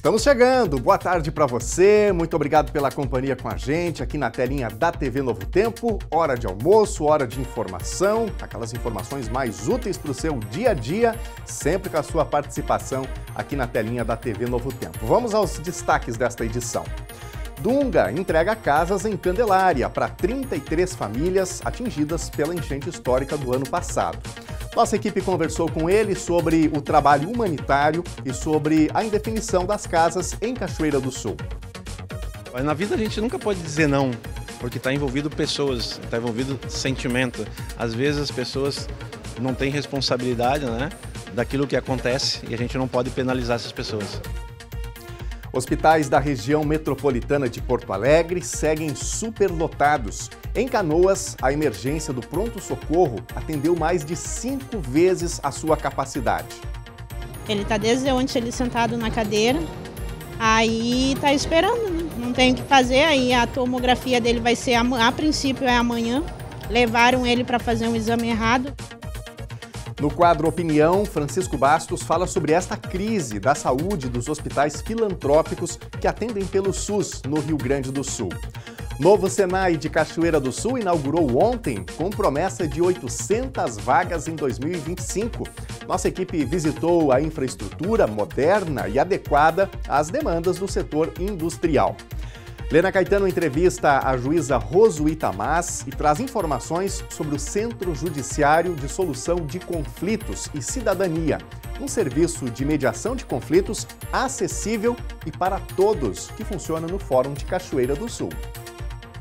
Estamos chegando, boa tarde para você, muito obrigado pela companhia com a gente aqui na telinha da TV Novo Tempo, hora de almoço, hora de informação, aquelas informações mais úteis para o seu dia a dia, sempre com a sua participação aqui na telinha da TV Novo Tempo. Vamos aos destaques desta edição. Dunga entrega casas em Candelária para 33 famílias atingidas pela enchente histórica do ano passado. Nossa equipe conversou com ele sobre o trabalho humanitário e sobre a indefinição das casas em Cachoeira do Sul. Na vida a gente nunca pode dizer não, porque está envolvido pessoas, está envolvido sentimento. Às vezes as pessoas não têm responsabilidade, daquilo que acontece e a gente não pode penalizar essas pessoas. Hospitais da região metropolitana de Porto Alegre seguem superlotados. Em Canoas, a emergência do pronto-socorro atendeu mais de 5 vezes a sua capacidade. Ele está desde ontem ele sentado na cadeira, aí está esperando, não tem o que fazer, aí a tomografia dele vai ser, a princípio é amanhã, levaram ele para fazer um exame errado. No quadro Opinião, Francisco Bastos fala sobre esta crise da saúde dos hospitais filantrópicos que atendem pelo SUS no Rio Grande do Sul. Novo Senai de Cachoeira do Sul inaugurou ontem com promessa de 800 vagas em 2025. Nossa equipe visitou a infraestrutura moderna e adequada às demandas do setor industrial. Lena Caetano entrevista a juíza Rosuíta Mas e traz informações sobre o Centro Judiciário de Solução de Conflitos e Cidadania, um serviço de mediação de conflitos acessível e para todos, que funciona no Fórum de Cachoeira do Sul.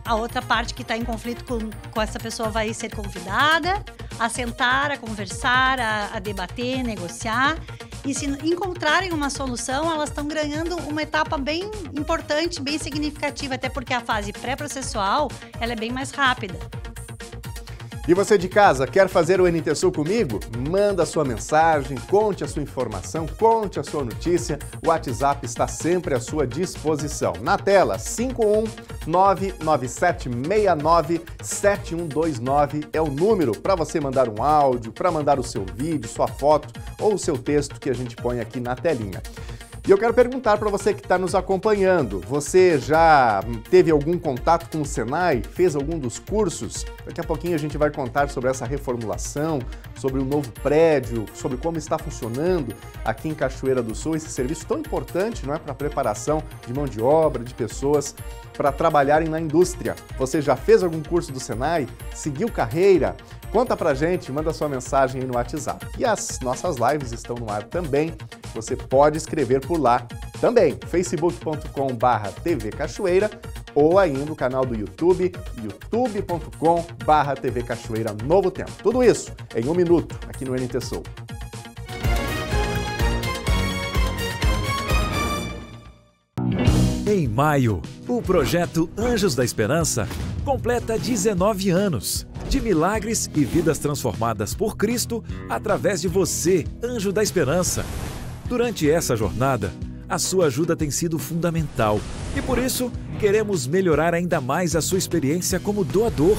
A outra parte que está em conflito com essa pessoa vai ser convidada a sentar, a conversar, a debater, negociar. E se encontrarem uma solução, elas estão ganhando uma etapa bem importante, bem significativa, até porque a fase pré-processual ela é bem mais rápida. E você de casa, quer fazer o NT Sul comigo? Manda a sua mensagem, conte a sua informação, conte a sua notícia. O WhatsApp está sempre à sua disposição. Na tela, 51997697129 é o número para você mandar um áudio, para mandar o seu vídeo, sua foto ou o seu texto que a gente põe aqui na telinha. E eu quero perguntar para você que está nos acompanhando, você já teve algum contato com o Senai? Fez algum dos cursos? Daqui a pouquinho a gente vai contar sobre essa reformulação, sobre o novo prédio, sobre como está funcionando aqui em Cachoeira do Sul, esse serviço tão importante, não é, para a preparação de mão de obra, de pessoas para trabalharem na indústria. Você já fez algum curso do Senai? Seguiu carreira? Conta pra gente, manda sua mensagem aí no WhatsApp. E as nossas lives estão no ar também. Você pode escrever por lá também, facebook.com/TV Cachoeira ou ainda o canal do YouTube, youtube.com/TV Cachoeira Novo Tempo. Tudo isso em 1 minuto aqui no NT Sul. Em maio, o projeto Anjos da Esperança completa 19 anos de milagres e vidas transformadas por Cristo através de você, Anjo da Esperança. Durante essa jornada, a sua ajuda tem sido fundamental e por isso queremos melhorar ainda mais a sua experiência como doador.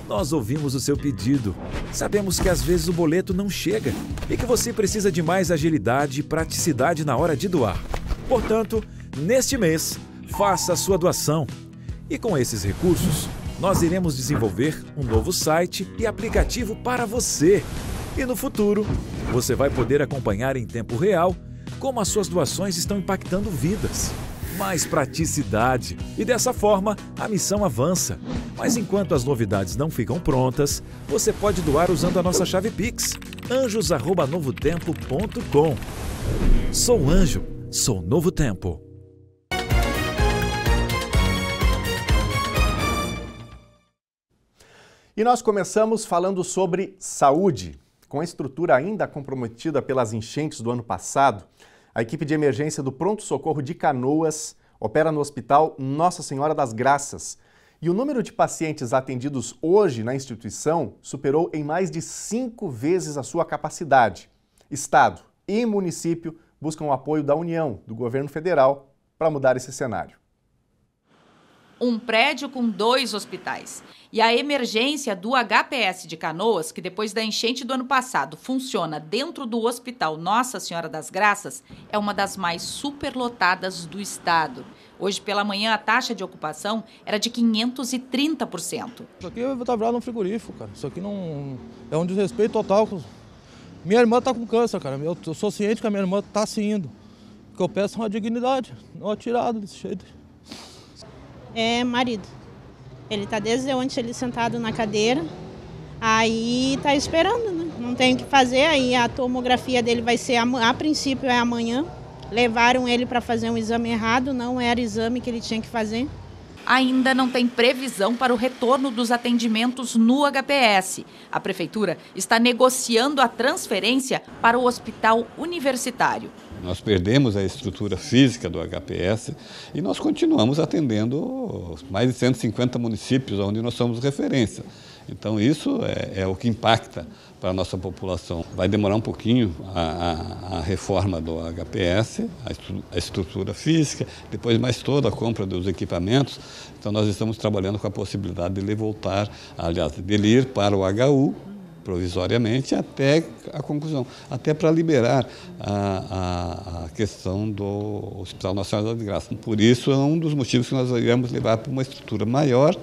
Nós ouvimos o seu pedido. Sabemos que às vezes o boleto não chega e que você precisa de mais agilidade e praticidade na hora de doar. Portanto, neste mês, faça a sua doação. E com esses recursos, nós iremos desenvolver um novo site e aplicativo para você. E no futuro, você vai poder acompanhar em tempo real como as suas doações estão impactando vidas. Mais praticidade. E dessa forma, a missão avança. Mas enquanto as novidades não ficam prontas, você pode doar usando a nossa chave Pix, anjos@novotempo.com. Sou Anjo, sou Novo Tempo. E nós começamos falando sobre saúde. Com a estrutura ainda comprometida pelas enchentes do ano passado, a equipe de emergência do Pronto-Socorro de Canoas opera no Hospital Nossa Senhora das Graças. E o número de pacientes atendidos hoje na instituição superou em mais de 5 vezes a sua capacidade. Estado e município buscam o apoio da União, do governo federal, para mudar esse cenário. um prédio com 2 hospitais. E a emergência do HPS de Canoas, que depois da enchente do ano passado funciona dentro do Hospital Nossa Senhora das Graças, é uma das mais superlotadas do estado. Hoje pela manhã a taxa de ocupação era de 530%. Isso aqui tá virado um frigorífico, cara. Isso aqui não é um desrespeito total. Minha irmã tá com câncer, cara. Eu sou ciente que a minha irmã tá se indo. O que eu peço é uma dignidade, não atirado desse jeito. É marido. Ele tá desde ontem ele sentado na cadeira, aí tá esperando, né? Não tem o que fazer, aí a tomografia dele vai ser, a princípio é amanhã. Levaram ele para fazer um exame errado, não era exame que ele tinha que fazer. Ainda não tem previsão para o retorno dos atendimentos no HPS. A Prefeitura está negociando a transferência para o Hospital Universitário. Nós perdemos a estrutura física do HPS e nós continuamos atendendo mais de 150 municípios onde nós somos referência. Então isso é o que impacta para a nossa população. Vai demorar um pouquinho a reforma do HPS, a estrutura física, depois mais toda a compra dos equipamentos. Então nós estamos trabalhando com a possibilidade de ele voltar, aliás, de ele ir para o HU, provisoriamente, até a conclusão, até para liberar a questão do Hospital Nacional das Graças. Por isso é um dos motivos que nós iremos levar para uma estrutura maior,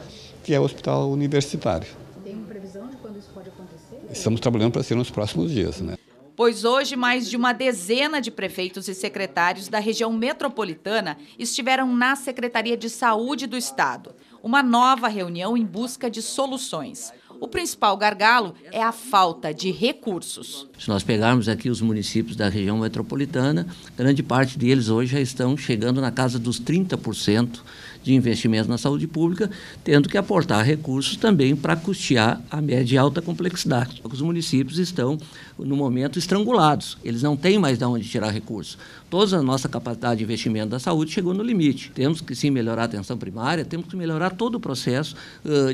que é o Hospital Universitário. Tem previsão de quando isso pode acontecer? Estamos trabalhando para ser nos próximos dias, né? Pois hoje mais de uma dezena de prefeitos e secretários da região metropolitana estiveram na Secretaria de Saúde do Estado. Uma nova reunião em busca de soluções. O principal gargalo é a falta de recursos. Se nós pegarmos aqui os municípios da região metropolitana, grande parte deles hoje já estão chegando na casa dos 30% de investimento na saúde pública, tendo que aportar recursos também para custear a média e alta complexidade. Os municípios estão, no momento, estrangulados. Eles não têm mais de onde tirar recursos. Toda a nossa capacidade de investimento da saúde chegou no limite. Temos que, sim, melhorar a atenção primária, temos que melhorar todo o processo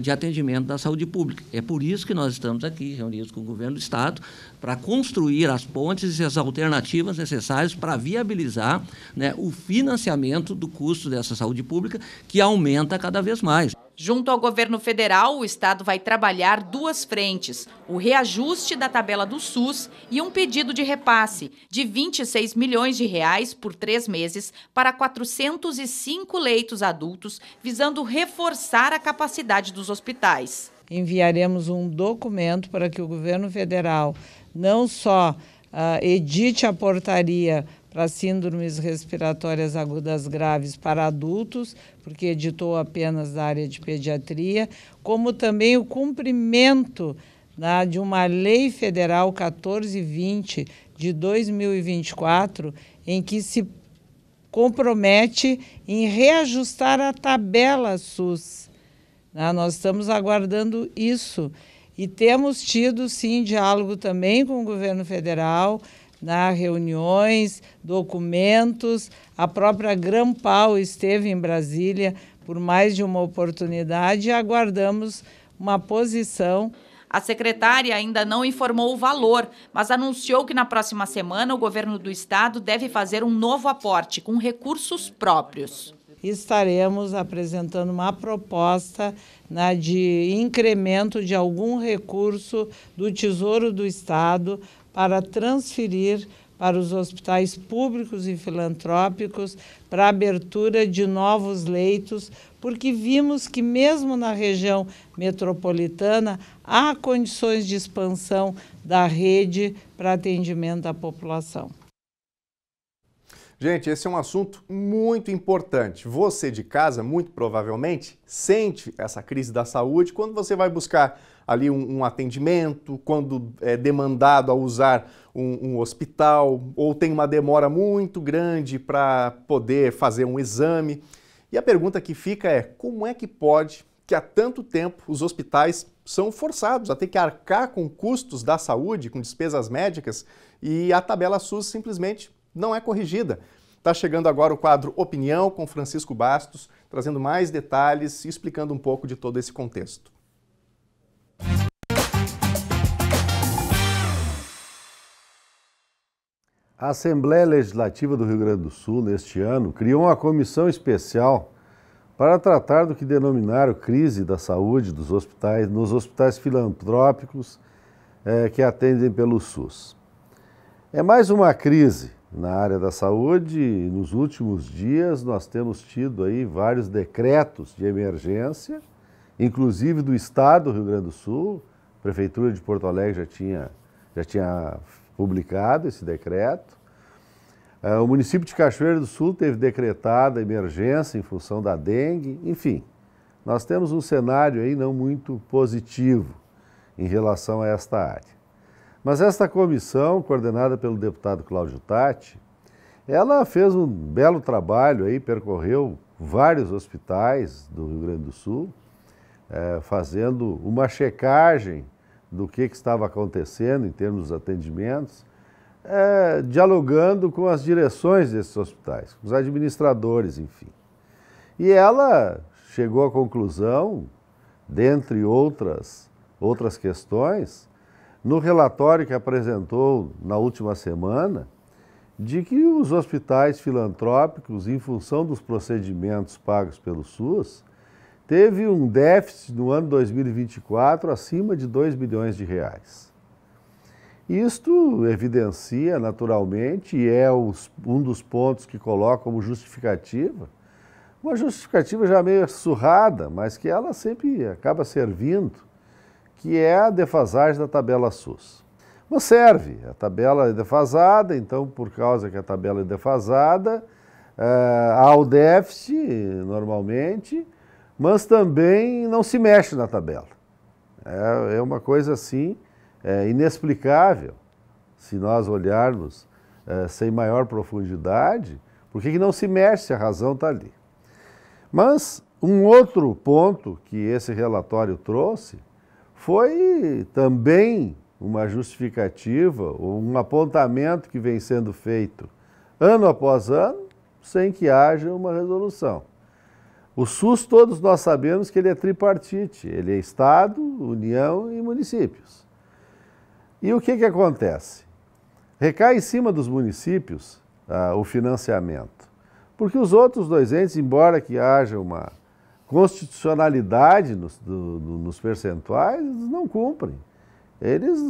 de atendimento da saúde pública. É por isso que nós estamos aqui, reunidos com o governo do Estado, para construir as pontes e as alternativas necessárias para viabilizar, né, o financiamento do custo dessa saúde pública, que aumenta cada vez mais. Junto ao governo federal, o Estado vai trabalhar 2 frentes: o reajuste da tabela do SUS e um pedido de repasse de R$26 milhões por 3 meses para 405 leitos adultos, visando reforçar a capacidade dos hospitais. Enviaremos um documento para que o governo federal não só edite a portaria para síndromes respiratórias agudas graves para adultos, porque editou apenas da área de pediatria, como também o cumprimento de uma lei federal 1420 de 2024, em que se compromete em reajustar a tabela SUS. Nós estamos aguardando isso e temos tido, sim, diálogo também com o governo federal, reuniões, documentos. A própria Grampal esteve em Brasília por mais de uma oportunidade e aguardamos uma posição. A secretária ainda não informou o valor, mas anunciou que na próxima semana o governo do estado deve fazer um novo aporte com recursos próprios. Estaremos apresentando uma proposta de incremento de algum recurso do Tesouro do Estado para transferir para os hospitais públicos e filantrópicos, para a abertura de novos leitos, porque vimos que mesmo na região metropolitana há condições de expansão da rede para atendimento à população. Gente, esse é um assunto muito importante. Você de casa, muito provavelmente, sente essa crise da saúde quando você vai buscar ali um atendimento, quando é demandado a usar um hospital, ou tem uma demora muito grande para poder fazer um exame. E a pergunta que fica é: como é que pode que há tanto tempo os hospitais são forçados a ter que arcar com custos da saúde, com despesas médicas, e a tabela SUS simplesmente não é corrigida? Está chegando agora o quadro Opinião com Francisco Bastos, trazendo mais detalhes e explicando um pouco de todo esse contexto. A Assembleia Legislativa do Rio Grande do Sul, neste ano, criou uma comissão especial para tratar do que denominaram crise da saúde dos hospitais, nos hospitais filantrópicos que atendem pelo SUS. É mais uma crise na área da saúde. Nos últimos dias nós temos tido aí vários decretos de emergência, inclusive do Estado do Rio Grande do Sul. A Prefeitura de Porto Alegre já tinha publicado esse decreto. O município de Cachoeira do Sul teve decretada emergência em função da dengue. Enfim, nós temos um cenário aí não muito positivo em relação a esta área. Mas esta comissão, coordenada pelo deputado Cláudio Tatti, ela fez um belo trabalho aí, percorreu vários hospitais do Rio Grande do Sul, fazendo uma checagem do que estava acontecendo em termos dos atendimentos, dialogando com as direções desses hospitais, com os administradores, enfim. E ela chegou à conclusão, dentre outras questões, no relatório que apresentou na última semana, de que os hospitais filantrópicos, em função dos procedimentos pagos pelo SUS, teve um déficit no ano 2024 acima de 2 bilhões de reais. Isto evidencia naturalmente, e é um dos pontos que coloca como justificativa, uma justificativa já meio surrada, mas que ela sempre acaba servindo, que é a defasagem da tabela SUS. Mas serve, a tabela é defasada, então por causa que a tabela é defasada, há o déficit normalmente, mas também não se mexe na tabela. É uma coisa assim inexplicável, se nós olharmos sem maior profundidade, por que não se mexe se a razão está ali. Mas um outro ponto que esse relatório trouxe foi também uma justificativa, ou um apontamento que vem sendo feito ano após ano, sem que haja uma resolução. O SUS, todos nós sabemos que ele é tripartite, ele é Estado, União e municípios. E o que acontece? Recai em cima dos municípios o financiamento, porque os outros dois entes, embora que haja uma constitucionalidade nos percentuais, eles não cumprem. Eles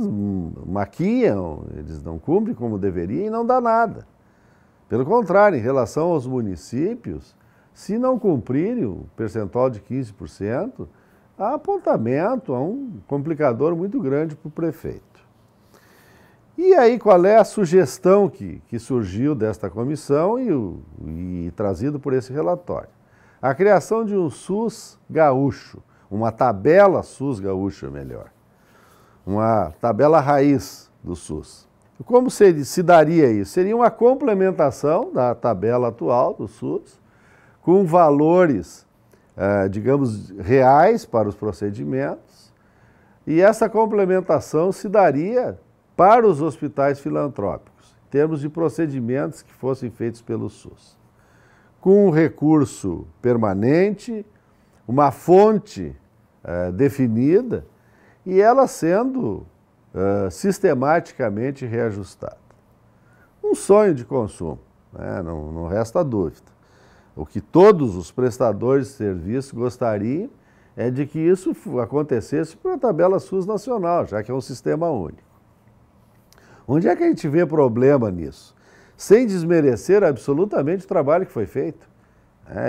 maquiam, eles não cumprem como deveriam e não dá nada. Pelo contrário, em relação aos municípios, se não cumprirem o percentual de 15%, há apontamento, há um complicador muito grande para o prefeito. E aí, qual é a sugestão que surgiu desta comissão e trazido por esse relatório? A criação de um SUS gaúcho, uma tabela SUS gaúcho, melhor. Uma tabela raiz do SUS. Como se daria isso? Seria uma complementação da tabela atual do SUS, com valores, digamos, reais para os procedimentos, e essa complementação se daria para os hospitais filantrópicos, em termos de procedimentos que fossem feitos pelo SUS. Com um recurso permanente, uma fonte definida, e ela sendo sistematicamente reajustada. Um sonho de consumo, né? Não resta dúvida. O que todos os prestadores de serviço gostariam é de que isso acontecesse por uma tabela SUS nacional, já que é um sistema único. Onde é que a gente vê problema nisso? Sem desmerecer absolutamente o trabalho que foi feito.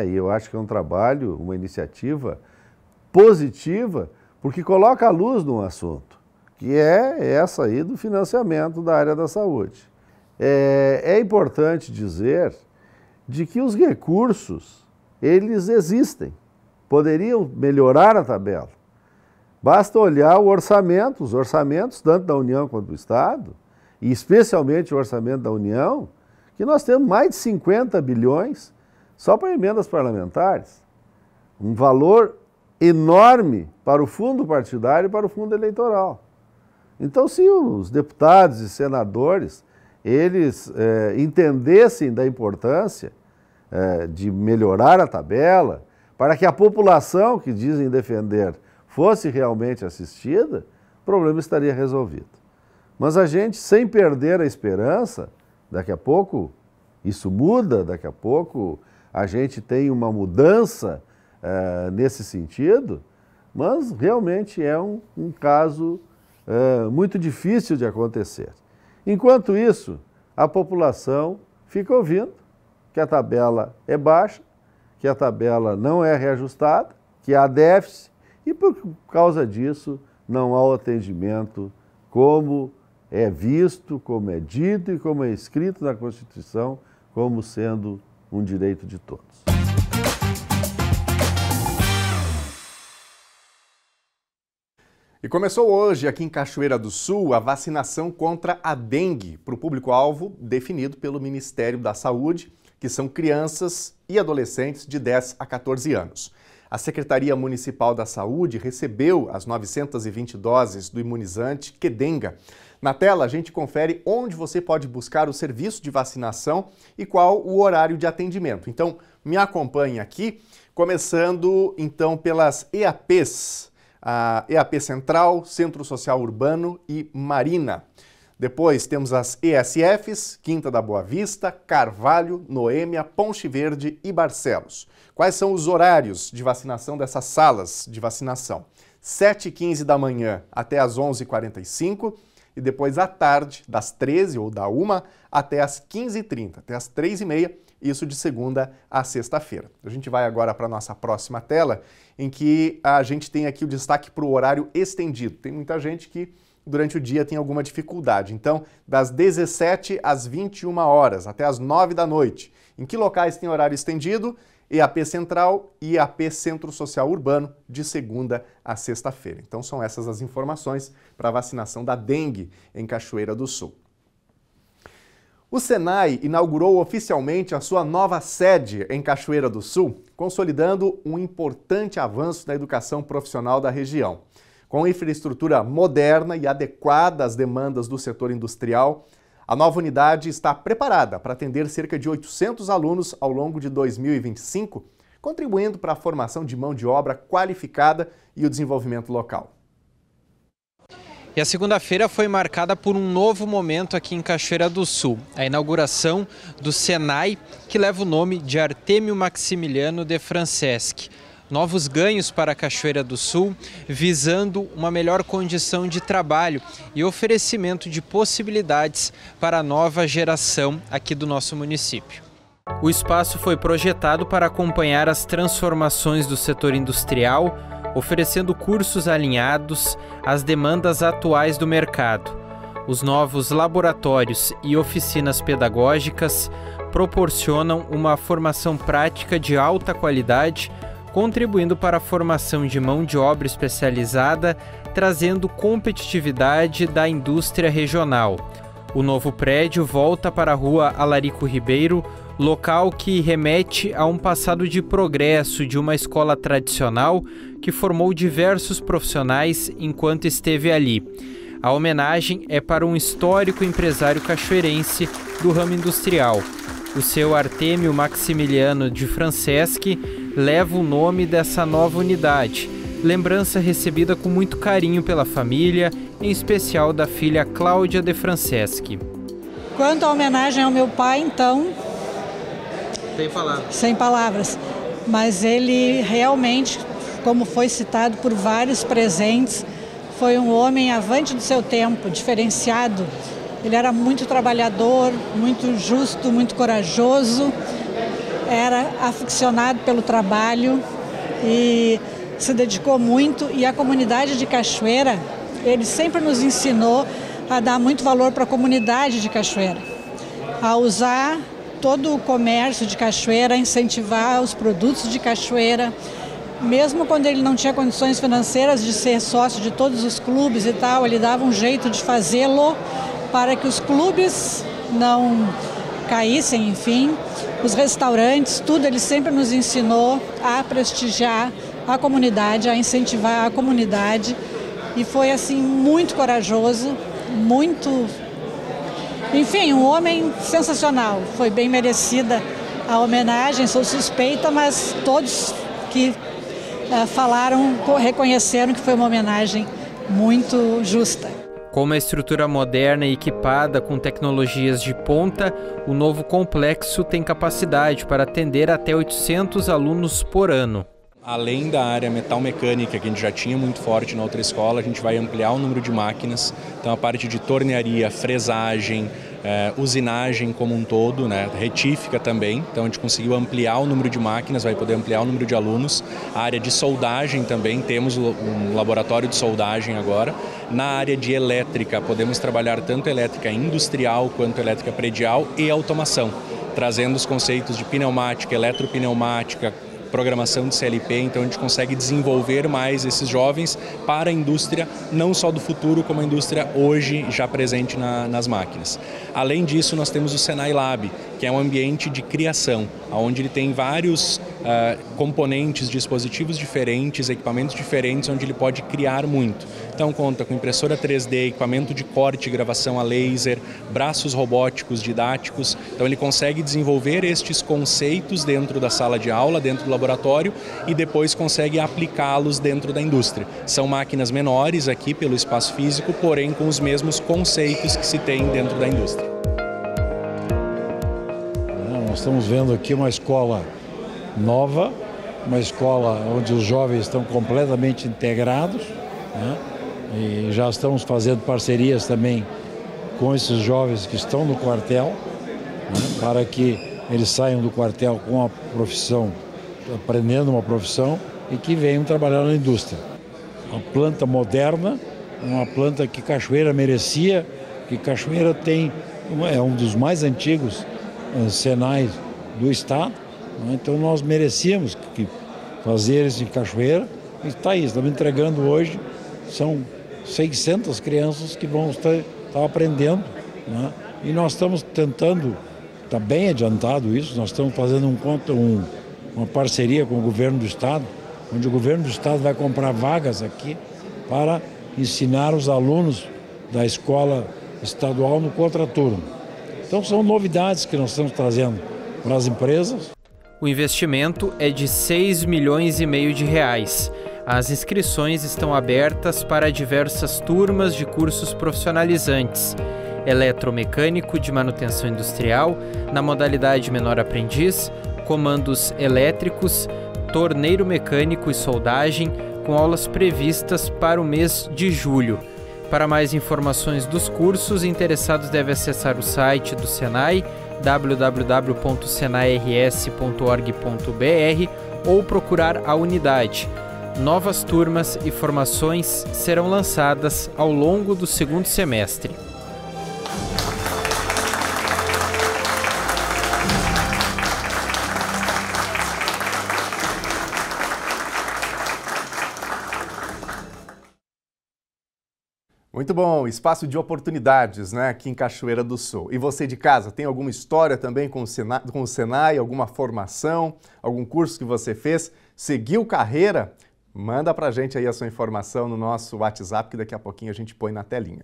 E eu acho que é um trabalho, uma iniciativa positiva, porque coloca a luz num assunto, que é essa aí do financiamento da área da saúde. É importante dizer de que os recursos, eles existem, poderiam melhorar a tabela. Basta olhar o orçamento, os orçamentos, tanto da União quanto do Estado, e especialmente o orçamento da União, que nós temos mais de 50 bilhões só para emendas parlamentares. Um valor enorme para o fundo partidário e para o fundo eleitoral. Então, se os deputados e senadores, eles entendessem da importância de melhorar a tabela, para que a população que dizem defender fosse realmente assistida, o problema estaria resolvido. Mas a gente, sem perder a esperança, daqui a pouco isso muda, daqui a pouco a gente tem uma mudança nesse sentido, mas realmente é um caso muito difícil de acontecer. Enquanto isso, a população fica ouvindo que a tabela é baixa, que a tabela não é reajustada, que há déficit e por causa disso não há o atendimento como é visto, como é dito e como é escrito na Constituição, como sendo um direito de todos. E começou hoje, aqui em Cachoeira do Sul, a vacinação contra a dengue para o público-alvo definido pelo Ministério da Saúde, que são crianças e adolescentes de 10 a 14 anos. A Secretaria Municipal da Saúde recebeu as 920 doses do imunizante Qdenga. Na tela, a gente confere onde você pode buscar o serviço de vacinação e qual o horário de atendimento. Então, me acompanhe aqui, começando então pelas EAPs. A EAP Central, Centro Social Urbano e Marina. Depois temos as ESFs, Quinta da Boa Vista, Carvalho, Noêmia, Ponte Verde e Barcelos. Quais são os horários de vacinação dessas salas de vacinação? 7h15 da manhã até as 11h45 e depois à tarde, das 13 ou da 1 até as 15h30, até as 3h30, isso de segunda a sexta-feira. A gente vai agora para a nossa próxima tela, em que a gente tem aqui o destaque para o horário estendido. Tem muita gente que durante o dia tem alguma dificuldade. Então, das 17 às 21 horas, até as 9 da noite. Em que locais tem horário estendido? EAP Central e EAP Centro Social Urbano, de segunda a sexta-feira. Então, são essas as informações para a vacinação da dengue em Cachoeira do Sul. O Senai inaugurou oficialmente a sua nova sede em Cachoeira do Sul, consolidando um importante avanço na educação profissional da região. Com infraestrutura moderna e adequada às demandas do setor industrial, a nova unidade está preparada para atender cerca de 800 alunos ao longo de 2025, contribuindo para a formação de mão de obra qualificada e o desenvolvimento local. E a segunda-feira foi marcada por um novo momento aqui em Cachoeira do Sul, a inauguração do Senai, que leva o nome de Artêmio Maximiliano de Franceschi. Novos ganhos para a Cachoeira do Sul, visando uma melhor condição de trabalho e oferecimento de possibilidades para a nova geração aqui do nosso município. O espaço foi projetado para acompanhar as transformações do setor industrial, oferecendo cursos alinhados às demandas atuais do mercado. Os novos laboratórios e oficinas pedagógicas proporcionam uma formação prática de alta qualidade, contribuindo para a formação de mão de obra especializada, trazendo competitividade da indústria regional. O novo prédio volta para a Rua Alarico Ribeiro, local que remete a um passado de progresso de uma escola tradicional que formou diversos profissionais enquanto esteve ali. A homenagem é para um histórico empresário cachoeirense do ramo industrial. O seu Artêmio Maximiliano de Franceschi leva o nome dessa nova unidade, lembrança recebida com muito carinho pela família, em especial da filha Cláudia de Franceschi. Quanto à homenagem ao meu pai, então... Sem palavras. Mas ele realmente, como foi citado por vários presentes, foi um homem avante do seu tempo, diferenciado. Ele era muito trabalhador, muito justo, muito corajoso, era aficionado pelo trabalho e se dedicou muito. E a comunidade de Cachoeira, ele sempre nos ensinou a dar muito valor para a comunidade de Cachoeira, a usar todo o comércio de Cachoeira, incentivar os produtos de Cachoeira, mesmo quando ele não tinha condições financeiras de ser sócio de todos os clubes e tal, ele dava um jeito de fazê-lo para que os clubes não caíssem, enfim, os restaurantes, tudo, ele sempre nos ensinou a prestigiar a comunidade, a incentivar a comunidade, e foi assim muito corajoso, muito... Enfim, um homem sensacional. Foi bem merecida a homenagem, sou suspeita, mas todos que falaram, reconheceram que foi uma homenagem muito justa. Com uma estrutura moderna e equipada com tecnologias de ponta, o novo complexo tem capacidade para atender até 800 alunos por ano. Além da área metal mecânica, que a gente já tinha muito forte na outra escola, a gente vai ampliar o número de máquinas. Então a parte de tornearia, fresagem, usinagem como um todo, né? Retífica também. Então a gente conseguiu ampliar o número de máquinas, vai poder ampliar o número de alunos. A área de soldagem também, temos um laboratório de soldagem agora. Na área de elétrica, podemos trabalhar tanto elétrica industrial quanto elétrica predial e automação, trazendo os conceitos de pneumática, eletropneumática, programação de CLP, então a gente consegue desenvolver mais esses jovens para a indústria, não só do futuro, como a indústria hoje já presente nas máquinas. Além disso, nós temos o Senai Lab, que é um ambiente de criação, onde ele tem vários componentes, dispositivos diferentes, equipamentos diferentes, onde ele pode criar muito. Então conta com impressora 3D, equipamento de corte e gravação a laser, braços robóticos didáticos. Então ele consegue desenvolver estes conceitos dentro da sala de aula, dentro do laboratório, e depois consegue aplicá-los dentro da indústria. São máquinas menores aqui pelo espaço físico, porém com os mesmos conceitos que se tem dentro da indústria. Nós estamos vendo aqui uma escola nova, uma escola onde os jovens estão completamente integrados, né? E já estamos fazendo parcerias também com esses jovens que estão no quartel, né? Para que eles saiam do quartel com a profissão, aprendendo uma profissão e que venham trabalhar na indústria. Uma planta moderna, uma planta que Cachoeira merecia, que Cachoeira é um dos mais antigos Senais do estado, né? Então nós merecíamos fazer isso em Cachoeira e está aí, estamos entregando hoje, são 600 crianças que vão estar aprendendo, né? E nós estamos tentando, está bem adiantado isso, nós estamos fazendo uma parceria com o governo do estado, onde o governo do estado vai comprar vagas aqui para ensinar os alunos da escola estadual no contraturno. Então são novidades que nós estamos trazendo para as empresas. O investimento é de 6,5 milhões de reais. As inscrições estão abertas para diversas turmas de cursos profissionalizantes. Eletromecânico de manutenção industrial, na modalidade menor aprendiz, comandos elétricos, torneiro mecânico e soldagem, com aulas previstas para o mês de julho. Para mais informações dos cursos, interessados devem acessar o site do Senai, www.senairs.org.br, ou procurar a unidade. Novas turmas e formações serão lançadas ao longo do segundo semestre. Muito bom, espaço de oportunidades, né, aqui em Cachoeira do Sul. E você de casa, tem alguma história também com o Senai, alguma formação, algum curso que você fez? Seguiu carreira? Manda pra gente aí a sua informação no nosso WhatsApp, que daqui a pouquinho a gente põe na telinha.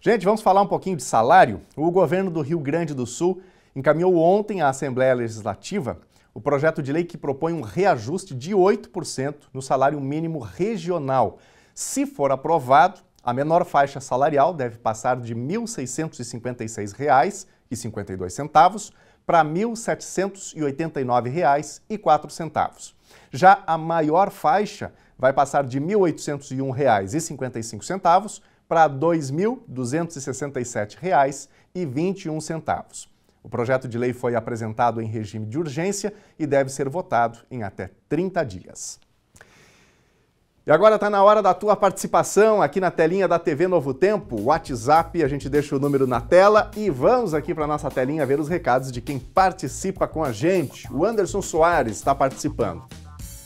Gente, vamos falar um pouquinho de salário? O governo do Rio Grande do Sul encaminhou ontem à Assembleia Legislativa o projeto de lei que propõe um reajuste de 8% no salário mínimo regional. Se for aprovado, a menor faixa salarial deve passar de R$ 1.656,52 para R$ 1.789,04. Já a maior faixa vai passar de R$ 1.801,55 para R$ 2.267,21. O projeto de lei foi apresentado em regime de urgência e deve ser votado em até 30 dias. E agora está na hora da tua participação aqui na telinha da TV Novo Tempo, WhatsApp, a gente deixa o número na tela e vamos aqui para a nossa telinha ver os recados de quem participa com a gente. O Anderson Soares está participando.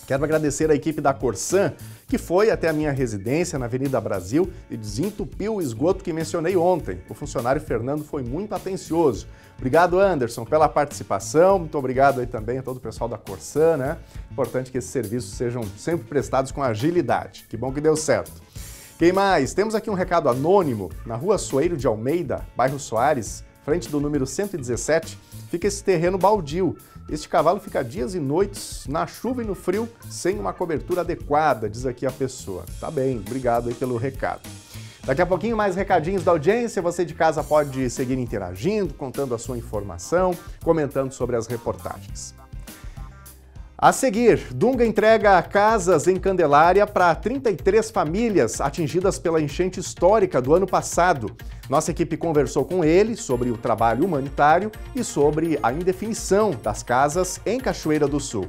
Quero agradecer a equipe da Corsan, que foi até a minha residência na Avenida Brasil e desentupiu o esgoto que mencionei ontem. O funcionário Fernando foi muito atencioso. Obrigado, Anderson, pela participação. Muito obrigado aí também a todo o pessoal da Corsan, né? Importante que esses serviços sejam sempre prestados com agilidade. Que bom que deu certo. Quem mais? Temos aqui um recado anônimo. Na Rua Soeiro de Almeida, bairro Soares, frente do número 117, fica esse terreno baldio. Este cavalo fica dias e noites, na chuva e no frio, sem uma cobertura adequada, diz aqui a pessoa. Tá bem, obrigado aí pelo recado. Daqui a pouquinho mais recadinhos da audiência, você de casa pode seguir interagindo, contando a sua informação, comentando sobre as reportagens. A seguir, Dunga entrega casas em Candelária para 33 famílias atingidas pela enchente histórica do ano passado. Nossa equipe conversou com ele sobre o trabalho humanitário e sobre a indefinição das casas em Cachoeira do Sul.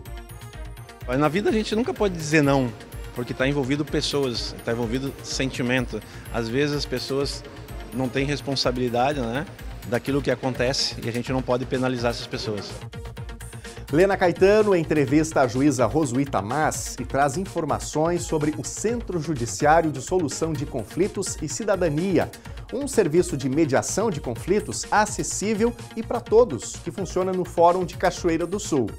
Na vida a gente nunca pode dizer não, porque está envolvido pessoas, está envolvido sentimento. Às vezes as pessoas não têm responsabilidade, né, daquilo que acontece e a gente não pode penalizar essas pessoas. Lena Caetano entrevista a juíza Rosuíta Mas e traz informações sobre o Centro Judiciário de Solução de Conflitos e Cidadania, um serviço de mediação de conflitos acessível e para todos, que funciona no Fórum de Cachoeira do Sul.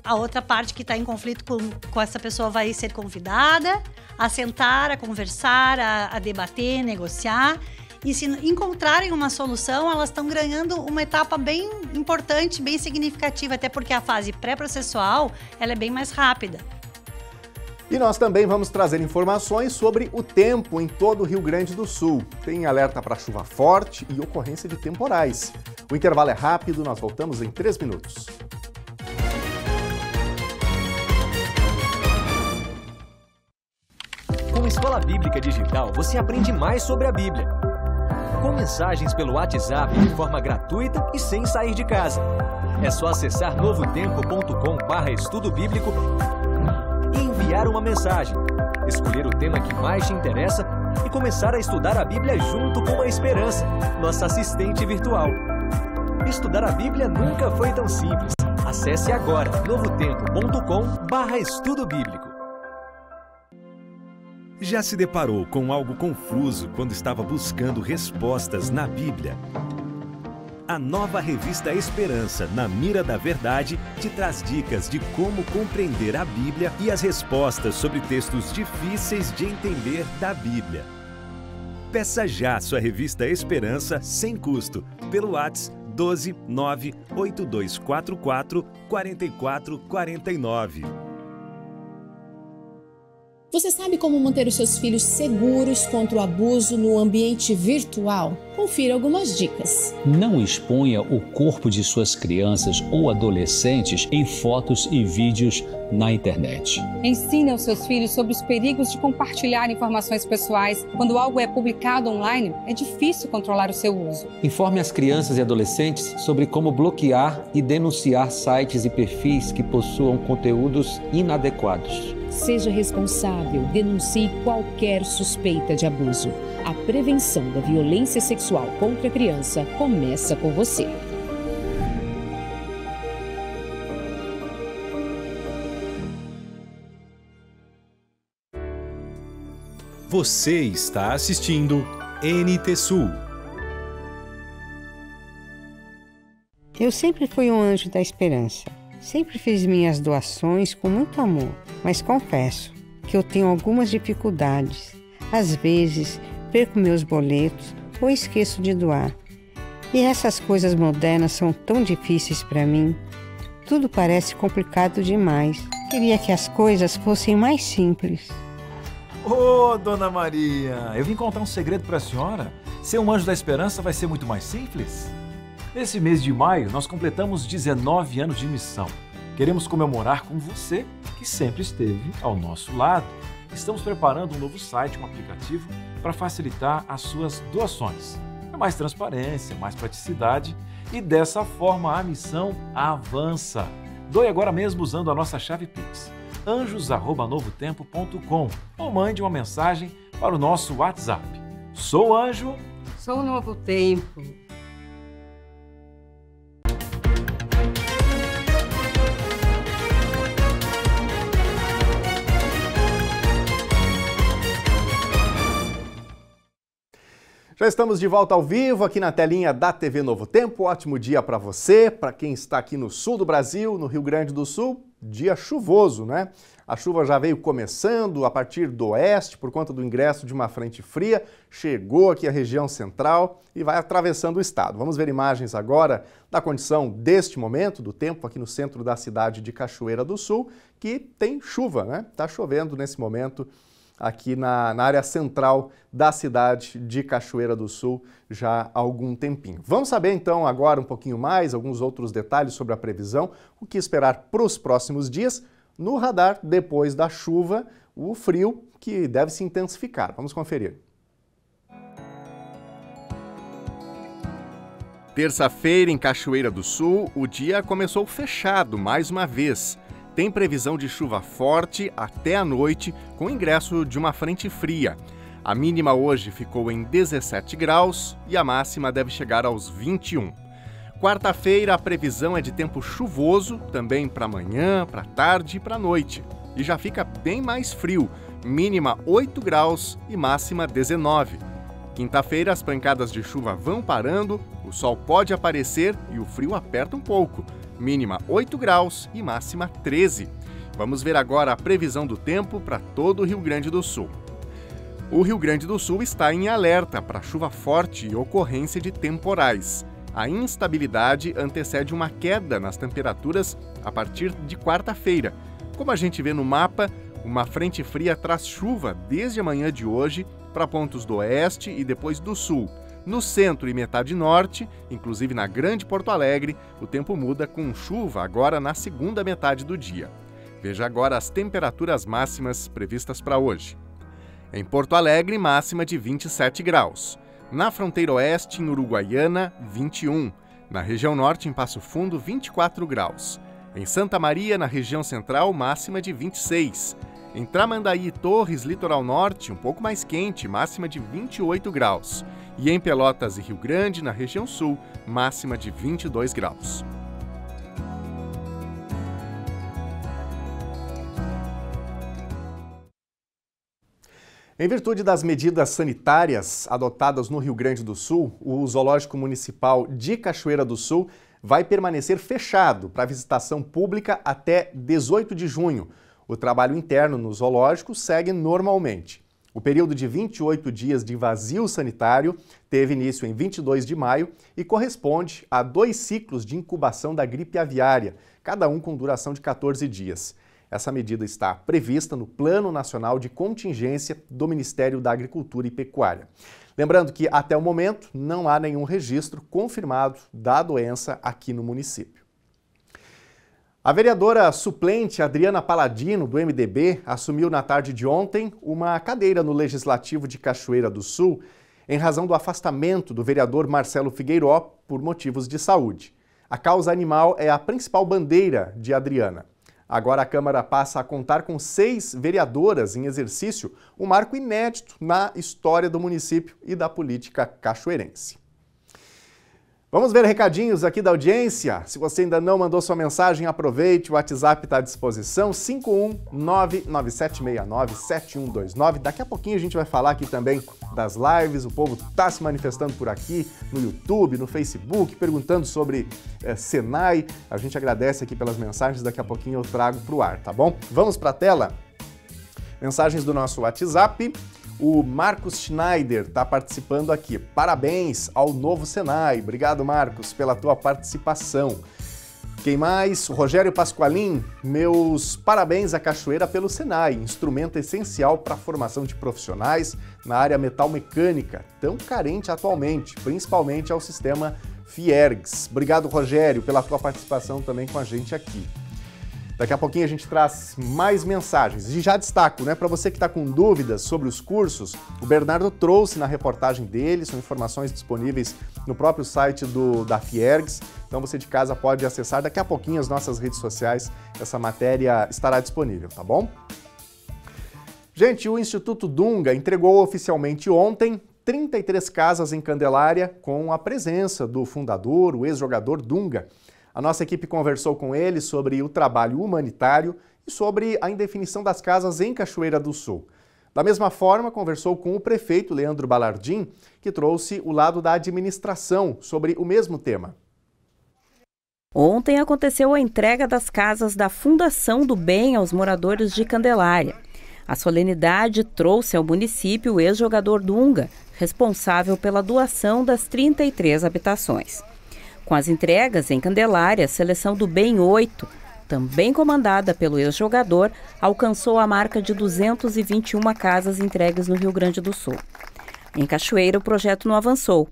A outra parte que está em conflito com essa pessoa vai ser convidada a sentar, a conversar, a debater, negociar. E se encontrarem uma solução, elas estão ganhando uma etapa bem importante, bem significativa, até porque a fase pré-processual ela é bem mais rápida. E nós também vamos trazer informações sobre o tempo em todo o Rio Grande do Sul. Tem alerta para chuva forte e ocorrência de temporais. O intervalo é rápido, nós voltamos em 3 minutos. Com a Escola Bíblica Digital, você aprende mais sobre a Bíblia. Com mensagens pelo WhatsApp de forma gratuita e sem sair de casa. É só acessar novotempo.com/estudo bíblico e enviar uma mensagem, escolher o tema que mais te interessa e começar a estudar a Bíblia junto com a Esperança, nossa assistente virtual. Estudar a Bíblia nunca foi tão simples. Acesse agora novotempo.com/estudo bíblico. Já se deparou com algo confuso quando estava buscando respostas na Bíblia? A nova revista Esperança, na Mira da Verdade, te traz dicas de como compreender a Bíblia e as respostas sobre textos difíceis de entender da Bíblia. Peça já sua revista Esperança sem custo pelo WhatsApp 12 98244 4449. Você sabe como manter os seus filhos seguros contra o abuso no ambiente virtual? Confira algumas dicas. Não exponha o corpo de suas crianças ou adolescentes em fotos e vídeos na internet. Ensine aos seus filhos sobre os perigos de compartilhar informações pessoais. Quando algo é publicado online, é difícil controlar o seu uso. Informe as crianças e adolescentes sobre como bloquear e denunciar sites e perfis que possuam conteúdos inadequados. Seja responsável, denuncie qualquer suspeita de abuso. A prevenção da violência sexual contra a criança começa com você. Você está assistindo NT Sul. Eu sempre fui um anjo da esperança. Sempre fiz minhas doações com muito amor, mas confesso que eu tenho algumas dificuldades. Às vezes, perco meus boletos ou esqueço de doar. E essas coisas modernas são tão difíceis para mim. Tudo parece complicado demais. Queria que as coisas fossem mais simples. Ô, Dona Maria, eu vim contar um segredo para a senhora. Ser um anjo da esperança vai ser muito mais simples. Nesse mês de maio, nós completamos 19 anos de missão. Queremos comemorar com você, que sempre esteve ao nosso lado. Estamos preparando um novo site, um aplicativo, para facilitar as suas doações. É mais transparência, mais praticidade e dessa forma a missão avança. Doe agora mesmo usando a nossa chave Pix, anjos@novotempo.com, ou mande uma mensagem para o nosso WhatsApp. Sou anjo. Sou Novo Tempo. Já estamos de volta ao vivo aqui na telinha da TV Novo Tempo. Ótimo dia para você, para quem está aqui no sul do Brasil, no Rio Grande do Sul, dia chuvoso, né? A chuva já veio começando a partir do oeste por conta do ingresso de uma frente fria, chegou aqui à região central e vai atravessando o estado. Vamos ver imagens agora da condição deste momento, do tempo aqui no centro da cidade de Cachoeira do Sul, que tem chuva, né? Está chovendo nesse momento aqui na área central da cidade de Cachoeira do Sul já há algum tempinho. Vamos saber então agora um pouquinho mais, alguns outros detalhes sobre a previsão, o que esperar para os próximos dias. No radar, depois da chuva, o frio que deve se intensificar. Vamos conferir. Terça-feira em Cachoeira do Sul, o dia começou fechado mais uma vez. Tem previsão de chuva forte até a noite, com ingresso de uma frente fria. A mínima hoje ficou em 17 graus e a máxima deve chegar aos 21. Quarta-feira a previsão é de tempo chuvoso, também para amanhã, para tarde e para noite. E já fica bem mais frio, mínima 8 graus e máxima 19. Quinta-feira as pancadas de chuva vão parando, o sol pode aparecer e o frio aperta um pouco. Mínima 8 graus e máxima 13. Vamos ver agora a previsão do tempo para todo o Rio Grande do Sul. O Rio Grande do Sul está em alerta para chuva forte e ocorrência de temporais. A instabilidade antecede uma queda nas temperaturas a partir de quarta-feira. Como a gente vê no mapa, uma frente fria traz chuva desde a manhã de hoje para pontos do oeste e depois do sul. No centro e metade norte, inclusive na Grande Porto Alegre, o tempo muda com chuva agora na segunda metade do dia. Veja agora as temperaturas máximas previstas para hoje. Em Porto Alegre, máxima de 27 graus. Na fronteira oeste, em Uruguaiana, 21. Na região norte, em Passo Fundo, 24 graus. Em Santa Maria, na região central, máxima de 26. Em Tramandaí e Torres, litoral norte, um pouco mais quente, máxima de 28 graus. E em Pelotas e Rio Grande, na região sul, máxima de 22 graus. Em virtude das medidas sanitárias adotadas no Rio Grande do Sul, o Zoológico Municipal de Cachoeira do Sul vai permanecer fechado para visitação pública até 18 de junho. O trabalho interno no zoológico segue normalmente. O período de 28 dias de vazio sanitário teve início em 22 de maio e corresponde a 2 ciclos de incubação da gripe aviária, cada um com duração de 14 dias. Essa medida está prevista no Plano Nacional de Contingência do Ministério da Agricultura e Pecuária. Lembrando que, até o momento, não há nenhum registro confirmado da doença aqui no município. A vereadora suplente Adriana Paladino, do MDB, assumiu na tarde de ontem uma cadeira no Legislativo de Cachoeira do Sul em razão do afastamento do vereador Marcelo Figueiró por motivos de saúde. A causa animal é a principal bandeira de Adriana. Agora a Câmara passa a contar com 6 vereadoras em exercício, um marco inédito na história do município e da política cachoeirense. Vamos ver recadinhos aqui da audiência? Se você ainda não mandou sua mensagem, aproveite, o WhatsApp está à disposição, 51997697129. Daqui a pouquinho a gente vai falar aqui também das lives, o povo está se manifestando por aqui, no YouTube, no Facebook, perguntando sobre Senai. A gente agradece aqui pelas mensagens, daqui a pouquinho eu trago para o ar, tá bom? Vamos para a tela? Mensagens do nosso WhatsApp. O Marcos Schneider está participando aqui. Parabéns ao novo Senai. Obrigado, Marcos, pela tua participação. Quem mais? O Rogério Pasqualin. Meus parabéns à Cachoeira pelo Senai, instrumento essencial para a formação de profissionais na área metalmecânica, tão carente atualmente, principalmente ao sistema Fiergs. Obrigado, Rogério, pela tua participação também com a gente aqui. Daqui a pouquinho a gente traz mais mensagens. E já destaco, para você que está com dúvidas sobre os cursos, o Bernardo trouxe na reportagem dele, são informações disponíveis no próprio site da Fiergs. Então você de casa pode acessar daqui a pouquinho as nossas redes sociais, essa matéria estará disponível, tá bom? Gente, o Instituto Dunga entregou oficialmente ontem 33 casas em Candelária com a presença do fundador, o ex-jogador Dunga. A nossa equipe conversou com ele sobre o trabalho humanitário e sobre a indefinição das casas em Cachoeira do Sul. Da mesma forma, conversou com o prefeito Leandro Balardim, que trouxe o lado da administração sobre o mesmo tema. Ontem aconteceu a entrega das casas da Fundação do Bem aos moradores de Candelária. A solenidade trouxe ao município o ex-jogador Dunga, responsável pela doação das 33 habitações. Com as entregas em Candelária, a Seleção do Bem 8 também comandada pelo ex-jogador, alcançou a marca de 221 casas entregues no Rio Grande do Sul. Em Cachoeira, o projeto não avançou.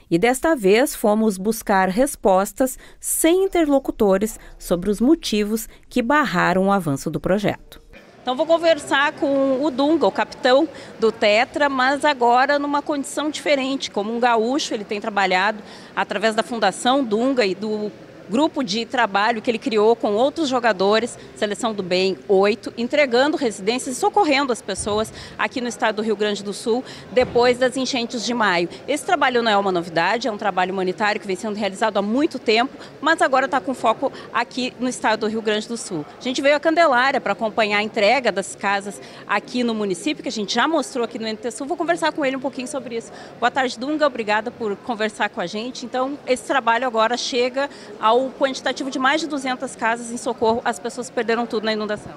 E desta vez fomos buscar respostas sem interlocutores sobre os motivos que barraram o avanço do projeto. Então vou conversar com o Dunga, o capitão do Tetra, mas agora numa condição diferente. Como um gaúcho, ele tem trabalhado através da Fundação Dunga e do grupo de trabalho que ele criou com outros jogadores, Seleção do Bem 8, entregando residências e socorrendo as pessoas aqui no estado do Rio Grande do Sul depois das enchentes de maio. Esse trabalho não é uma novidade, é um trabalho humanitário que vem sendo realizado há muito tempo, mas agora está com foco aqui no estado do Rio Grande do Sul. A gente veio a Candelária para acompanhar a entrega das casas aqui no município, que a gente já mostrou aqui no NT Sul. Vou conversar com ele um pouquinho sobre isso. Boa tarde, Dunga, obrigada por conversar com a gente. Então, esse trabalho agora chega ao quantitativo de mais de 200 casas em socorro às pessoas que perderam tudo na inundação.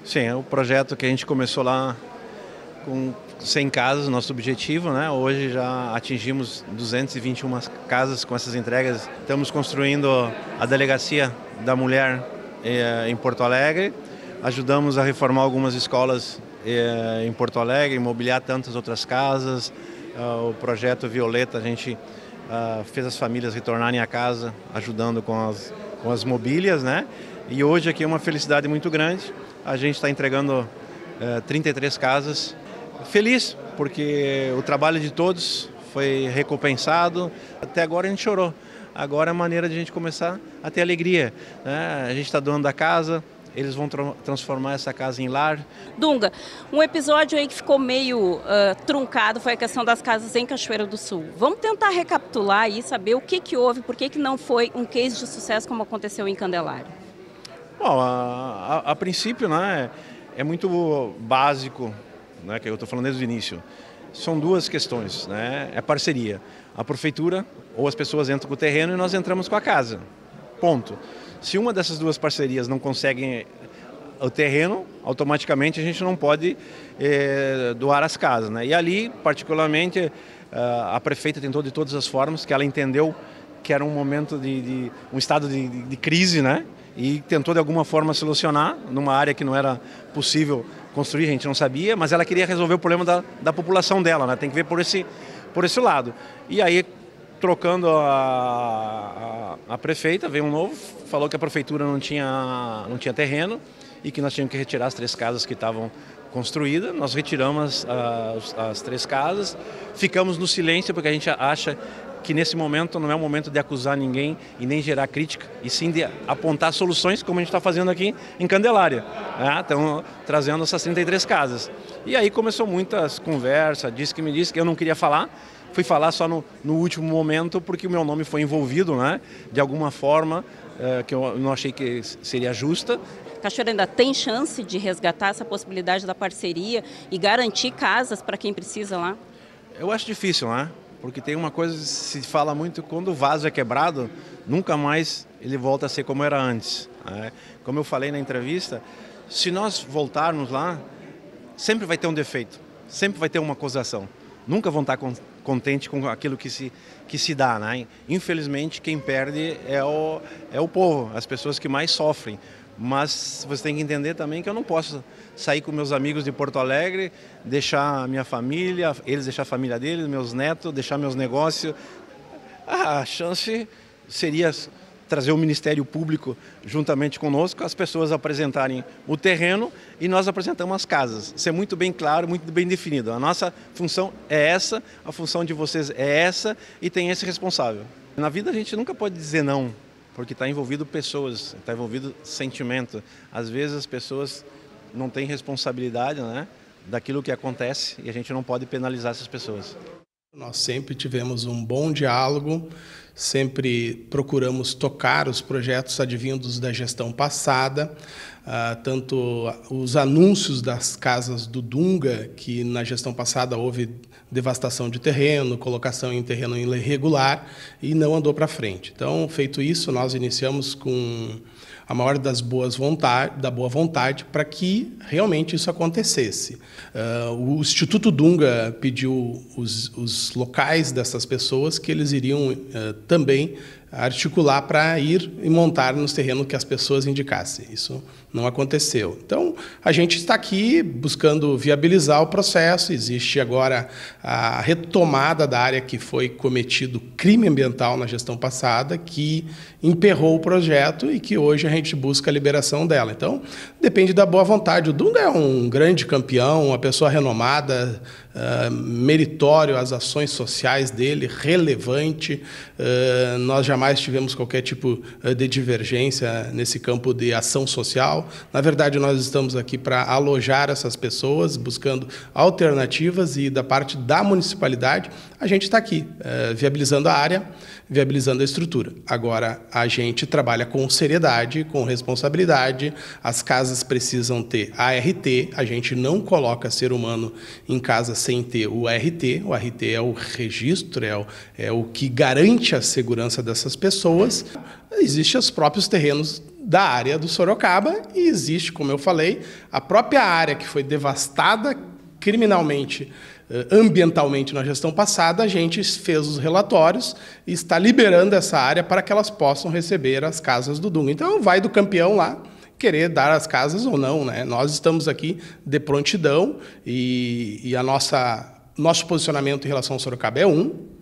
Sim, é o projeto que a gente começou lá com 100 casas, nosso objetivo, né? Hoje já atingimos 221 casas com essas entregas. Estamos construindo a Delegacia da Mulher em Porto Alegre, ajudamos a reformar algumas escolas em Porto Alegre, mobiliar tantas outras casas. O projeto Violeta, a gente fez as famílias retornarem à casa, ajudando com as mobílias, né? E hoje aqui é uma felicidade muito grande. A gente está entregando 33 casas. Feliz, porque o trabalho de todos foi recompensado. Até agora a gente chorou. Agora é a maneira de a gente começar a ter alegria, né? A gente está doando da casa. Eles vão transformar essa casa em lar. Dunga, um episódio aí que ficou meio truncado foi a questão das casas em Cachoeira do Sul. Vamos tentar recapitular e saber o que houve, por que não foi um case de sucesso como aconteceu em Candelária. Bom, a princípio, né, é muito básico, né, que eu estou falando desde o início. São duas questões, né? É parceria. A prefeitura ou as pessoas entram com o terreno e nós entramos com a casa. Ponto. Se uma dessas duas parcerias não conseguem o terreno, automaticamente a gente não pode doar as casas, né? E ali, particularmente, a prefeita tentou de todas as formas, que ela entendeu que era um momento um estado de crise, né? E tentou de alguma forma solucionar numa área que não era possível construir, a gente não sabia, mas ela queria resolver o problema da população dela, né? Tem que ver por esse lado. E aí, trocando a prefeita, veio um novo, falou que a prefeitura não tinha terreno e que nós tínhamos que retirar as 3 casas que estavam construídas. Nós retiramos as 3 casas, ficamos no silêncio porque a gente acha que nesse momento não é o momento de acusar ninguém e nem gerar crítica, e sim de apontar soluções, como a gente está fazendo aqui em Candelária, né? Estamos trazendo essas 33 casas. E aí começou muitas conversas, disse que eu não queria falar. Fui falar só no último momento porque o meu nome foi envolvido, né? De alguma forma que eu não achei que seria justa. Cachoeira ainda tem chance de resgatar essa possibilidade da parceria e garantir casas para quem precisa lá? Eu acho difícil, né? Porque tem uma coisa que se fala muito, quando o vaso é quebrado, nunca mais ele volta a ser como era antes, né? Como eu falei na entrevista, se nós voltarmos lá, sempre vai ter um defeito, sempre vai ter uma acusação. Nunca vão estar contentes com aquilo que se dá, né? Infelizmente, quem perde é o povo, as pessoas que mais sofrem. Mas você tem que entender também que eu não posso sair com meus amigos de Porto Alegre, deixar a minha família, eles deixar a família deles, meus netos, deixar meus negócios. A chance seria trazer o Ministério Público juntamente conosco, as pessoas apresentarem o terreno e nós apresentamos as casas. Isso é muito bem claro, muito bem definido. A nossa função é essa, a função de vocês é essa e tem esse responsável. Na vida a gente nunca pode dizer não, porque está envolvido pessoas, está envolvido sentimento. Às vezes as pessoas não têm responsabilidade, né, daquilo que acontece e a gente não pode penalizar essas pessoas. Nós sempre tivemos um bom diálogo, sempre procuramos tocar os projetos advindos da gestão passada, tanto os anúncios das casas do Dunga, que na gestão passada houve devastação de terreno, colocação em terreno irregular e não andou para frente. Então, feito isso, nós iniciamos com a maior da boa vontade para que realmente isso acontecesse. O Instituto Dunga pediu os locais dessas pessoas que eles iriam também articular para ir e montar nos terrenos que as pessoas indicassem. Isso não aconteceu. Então, a gente está aqui buscando viabilizar o processo. Existe agora a retomada da área que foi cometido crime ambiental na gestão passada, que emperrou o projeto e que hoje a gente busca a liberação dela. Então, depende da boa vontade. O Dunga é um grande campeão, uma pessoa renomada, meritório às ações sociais dele, relevante. Nós jamais tivemos qualquer tipo de divergência nesse campo de ação social. Na verdade, nós estamos aqui para alojar essas pessoas, buscando alternativas, e da parte da municipalidade, a gente está aqui, viabilizando a área, viabilizando a estrutura. Agora, a gente trabalha com seriedade, com responsabilidade, as casas precisam ter ART, a gente não coloca ser humano em casa sem ter o RT é o registro, é o que garante a segurança dessas pessoas. Existem os próprios terrenos da área do Sorocaba e existe, como eu falei, a própria área que foi devastada criminalmente, ambientalmente na gestão passada. A gente fez os relatórios e está liberando essa área para que elas possam receber as casas do Dunga. Então, vai do campeão lá querer dar as casas ou não, né? Nós estamos aqui de prontidão e nosso posicionamento em relação ao Sorocaba é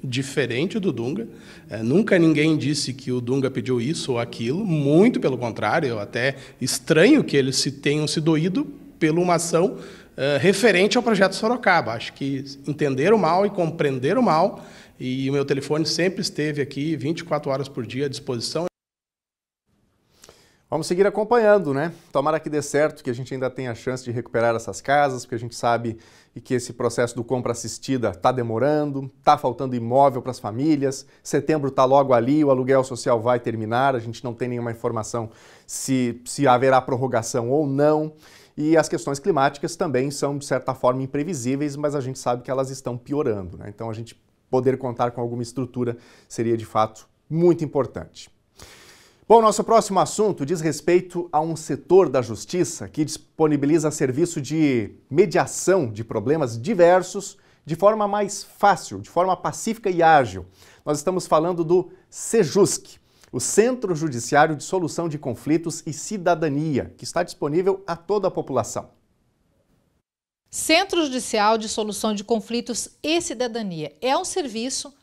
diferente do Dunga. Nunca ninguém disse que o Dunga pediu isso ou aquilo, muito pelo contrário. Eu até estranho que eles tenham se doído por uma ação referente ao projeto Sorocaba. Acho que entenderam mal e compreenderam mal, e o meu telefone sempre esteve aqui 24 horas por dia à disposição. Vamos seguir acompanhando, né? Tomara que dê certo, que a gente ainda tenha a chance de recuperar essas casas, porque a gente sabe que esse processo do compra assistida está demorando, está faltando imóvel para as famílias, setembro está logo ali, o aluguel social vai terminar, a gente não tem nenhuma informação se haverá prorrogação ou não. E as questões climáticas também são, de certa forma, imprevisíveis, mas a gente sabe que elas estão piorando, né? Então, a gente poder contar com alguma estrutura seria, de fato, muito importante. Bom, nosso próximo assunto diz respeito a um setor da justiça que disponibiliza serviço de mediação de problemas diversos de forma mais fácil, de forma pacífica e ágil. Nós estamos falando do Sejusc, o Centro Judiciário de Solução de Conflitos e Cidadania, que está disponível a toda a população. Centro Judicial de Solução de Conflitos e Cidadania é um serviço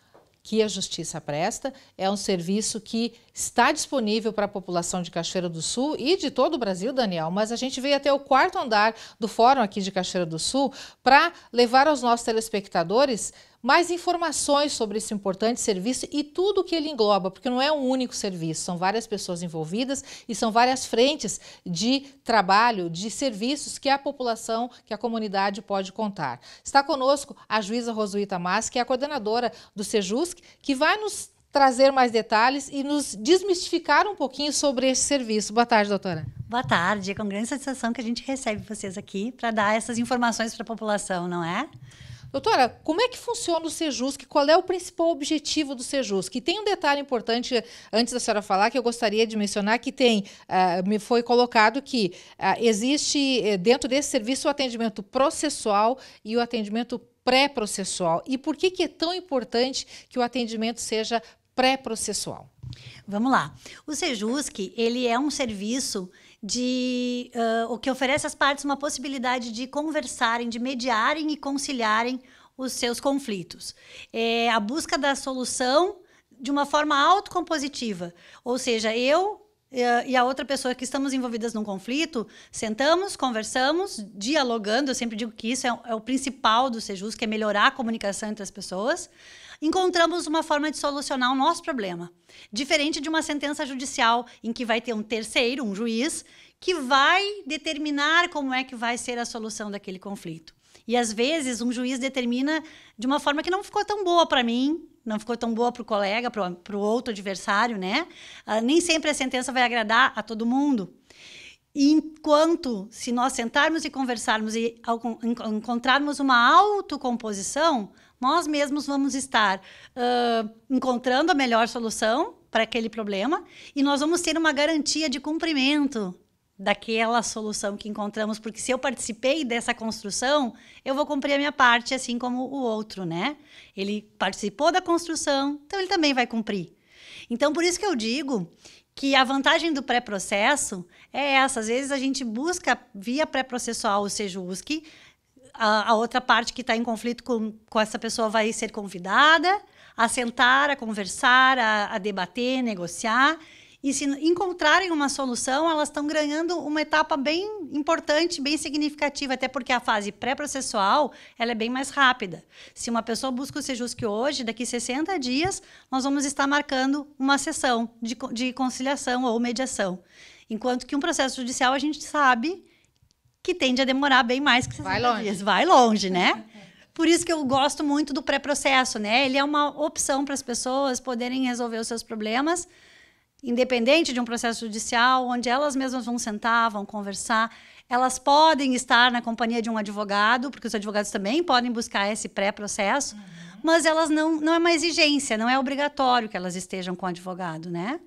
que a Justiça presta, é um serviço que está disponível para a população de Cachoeira do Sul e de todo o Brasil, Daniel, mas a gente veio até o 4º andar do fórum aqui de Cachoeira do Sul para levar aos nossos telespectadores mais informações sobre esse importante serviço e tudo o que ele engloba, porque não é um único serviço, são várias pessoas envolvidas e são várias frentes de trabalho, de serviços que a população, que a comunidade pode contar. Está conosco a juíza Rosuíta Mas, que é a coordenadora do Sejusc, que vai nos trazer mais detalhes e nos desmistificar um pouquinho sobre esse serviço. Boa tarde, doutora. Boa tarde, é com grande satisfação que a gente recebe vocês aqui para dar essas informações para a população, não é? Doutora, como é que funciona o Sejusc? Qual é o principal objetivo do Sejusc? E tem um detalhe importante, antes da senhora falar, que eu gostaria de mencionar, que me foi colocado que existe dentro desse serviço o atendimento processual e o atendimento pré-processual. E por que é tão importante que o atendimento seja pré-processual? Vamos lá. O Sejusc, ele é um serviço o que oferece às partes uma possibilidade de conversarem, de mediarem e conciliarem os seus conflitos. É a busca da solução de uma forma autocompositiva, ou seja, eu e a outra pessoa que estamos envolvidas num conflito, sentamos, conversamos, dialogando. Eu sempre digo que isso é o principal do Sejusc, que é melhorar a comunicação entre as pessoas. Encontramos uma forma de solucionar o nosso problema. Diferente de uma sentença judicial em que vai ter um terceiro, um juiz, que vai determinar como é que vai ser a solução daquele conflito. E, às vezes, um juiz determina de uma forma que não ficou tão boa para mim, não ficou tão boa para o colega, para o outro adversário, né? Nem sempre a sentença vai agradar a todo mundo. Enquanto, se nós sentarmos e conversarmos e encontrarmos uma autocomposição, nós mesmos vamos estar encontrando a melhor solução para aquele problema e nós vamos ter uma garantia de cumprimento daquela solução que encontramos, porque se eu participei dessa construção, eu vou cumprir a minha parte, assim como o outro, né? Ele participou da construção, então ele também vai cumprir. Então, por isso que eu digo que a vantagem do pré-processo é essa. Às vezes a gente busca via pré-processual o SEJUSC, a outra parte que está em conflito com essa pessoa vai ser convidada a sentar, a conversar, a debater, negociar. E se encontrarem uma solução, elas estão ganhando uma etapa bem importante, bem significativa, até porque a fase pré-processual ela é bem mais rápida. Se uma pessoa busca o SEJUSC hoje, daqui 60 dias, nós vamos estar marcando uma sessão de conciliação ou mediação. Enquanto que um processo judicial, a gente sabe que tende a demorar bem mais que 60 dias. Vai longe, né? Por isso que eu gosto muito do pré-processo, né? Ele é uma opção para as pessoas poderem resolver os seus problemas, independente de um processo judicial, onde elas mesmas vão sentar, vão conversar. Elas podem estar na companhia de um advogado, porque os advogados também podem buscar esse pré-processo, mas elas não é uma exigência, não é obrigatório que elas estejam com o advogado, né?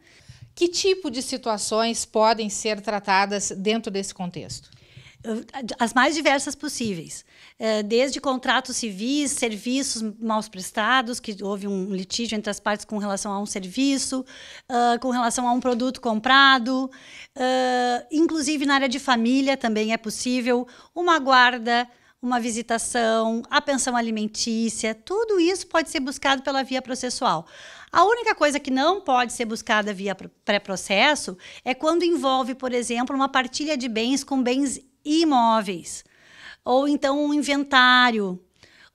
Que tipo de situações podem ser tratadas dentro desse contexto? As mais diversas possíveis, desde contratos civis, serviços mal prestados, que houve um litígio entre as partes com relação a um serviço, com relação a um produto comprado, inclusive na área de família também é possível, uma guarda, uma visitação, a pensão alimentícia, tudo isso pode ser buscado pela via processual. A única coisa que não pode ser buscada via pré-processo é quando envolve, por exemplo, uma partilha de bens com bens imóveis, ou então um inventário,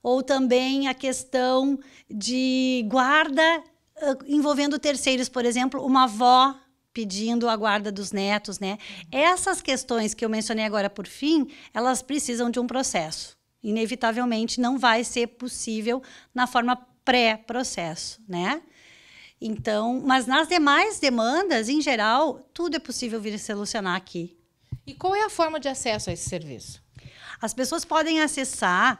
ou também a questão de guarda envolvendo terceiros, por exemplo, uma avó pedindo a guarda dos netos, né? Essas questões que eu mencionei agora por fim, elas precisam de um processo. Inevitavelmente não vai ser possível na forma pré-processo, né? Então, mas nas demais demandas, em geral, tudo é possível vir a solucionar aqui. E qual é a forma de acesso a esse serviço? As pessoas podem acessar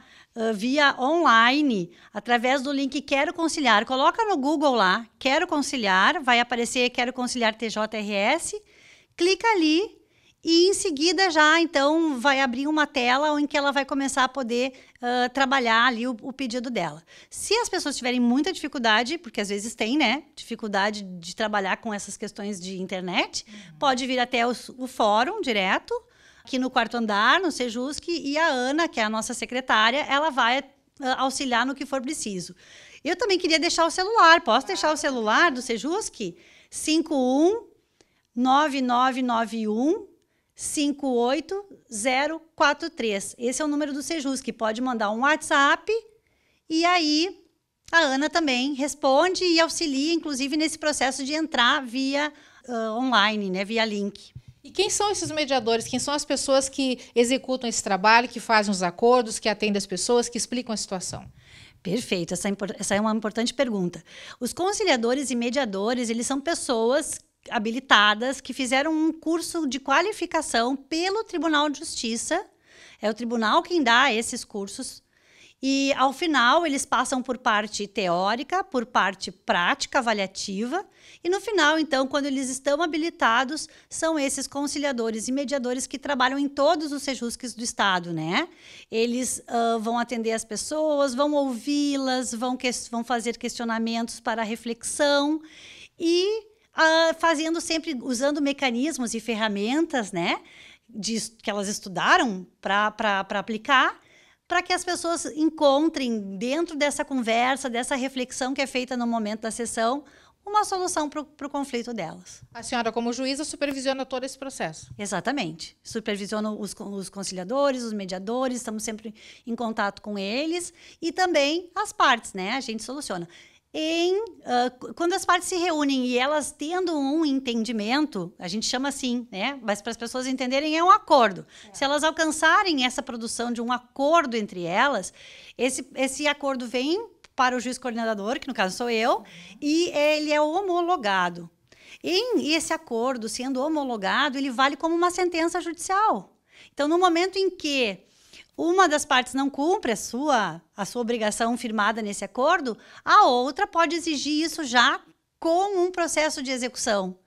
via online, através do link Quero Conciliar. Coloca no Google lá, Quero Conciliar, vai aparecer Quero Conciliar TJRS, clica ali e em seguida já, então, vai abrir uma tela em que ela vai começar a poder trabalhar ali o pedido dela. Se as pessoas tiverem muita dificuldade, porque às vezes tem, né, dificuldade de trabalhar com essas questões de internet, pode vir até o fórum direto, aqui no 4º andar, no SEJUSC, e a Ana, que é a nossa secretária, ela vai auxiliar no que for preciso. Eu também queria deixar o celular. Posso deixar o celular do SEJUSC? 51-9991 58043. Esse é o número do SEJUSC. Pode mandar um WhatsApp e aí a Ana também responde e auxilia, inclusive, nesse processo de entrar via online, né, via link. E quem são esses mediadores? Quem são as pessoas que executam esse trabalho, que fazem os acordos, que atendem as pessoas, que explicam a situação? Perfeito, essa é uma importante pergunta. Os conciliadores e mediadores, eles são pessoas habilitadas que fizeram um curso de qualificação pelo Tribunal de Justiça. É o tribunal quem dá esses cursos. E, ao final, eles passam por parte teórica, por parte prática, avaliativa. E, no final, então, quando eles estão habilitados, são esses conciliadores e mediadores que trabalham em todos os SEJUSCs do Estado, né? Eles vão atender as pessoas, vão ouvi-las, vão fazer questionamentos para reflexão e fazendo sempre, usando mecanismos e ferramentas, né, que elas estudaram para aplicar, para que as pessoas encontrem, dentro dessa conversa, dessa reflexão que é feita no momento da sessão, uma solução para o conflito delas. A senhora, como juíza, supervisiona todo esse processo? Exatamente. Supervisiono os conciliadores, os mediadores, estamos sempre em contato com eles e também as partes, né? A gente soluciona. Quando as partes se reúnem e elas tendo um entendimento, a gente chama assim, né? Mas para as pessoas entenderem, é um acordo. Se elas alcançarem essa produção de um acordo entre elas, esse acordo vem para o juiz coordenador, que no caso sou eu, e ele é homologado. E esse acordo, sendo homologado, ele vale como uma sentença judicial. Então, no momento em que uma das partes não cumpre a sua obrigação firmada nesse acordo, a outra pode exigir isso já com um processo de execução.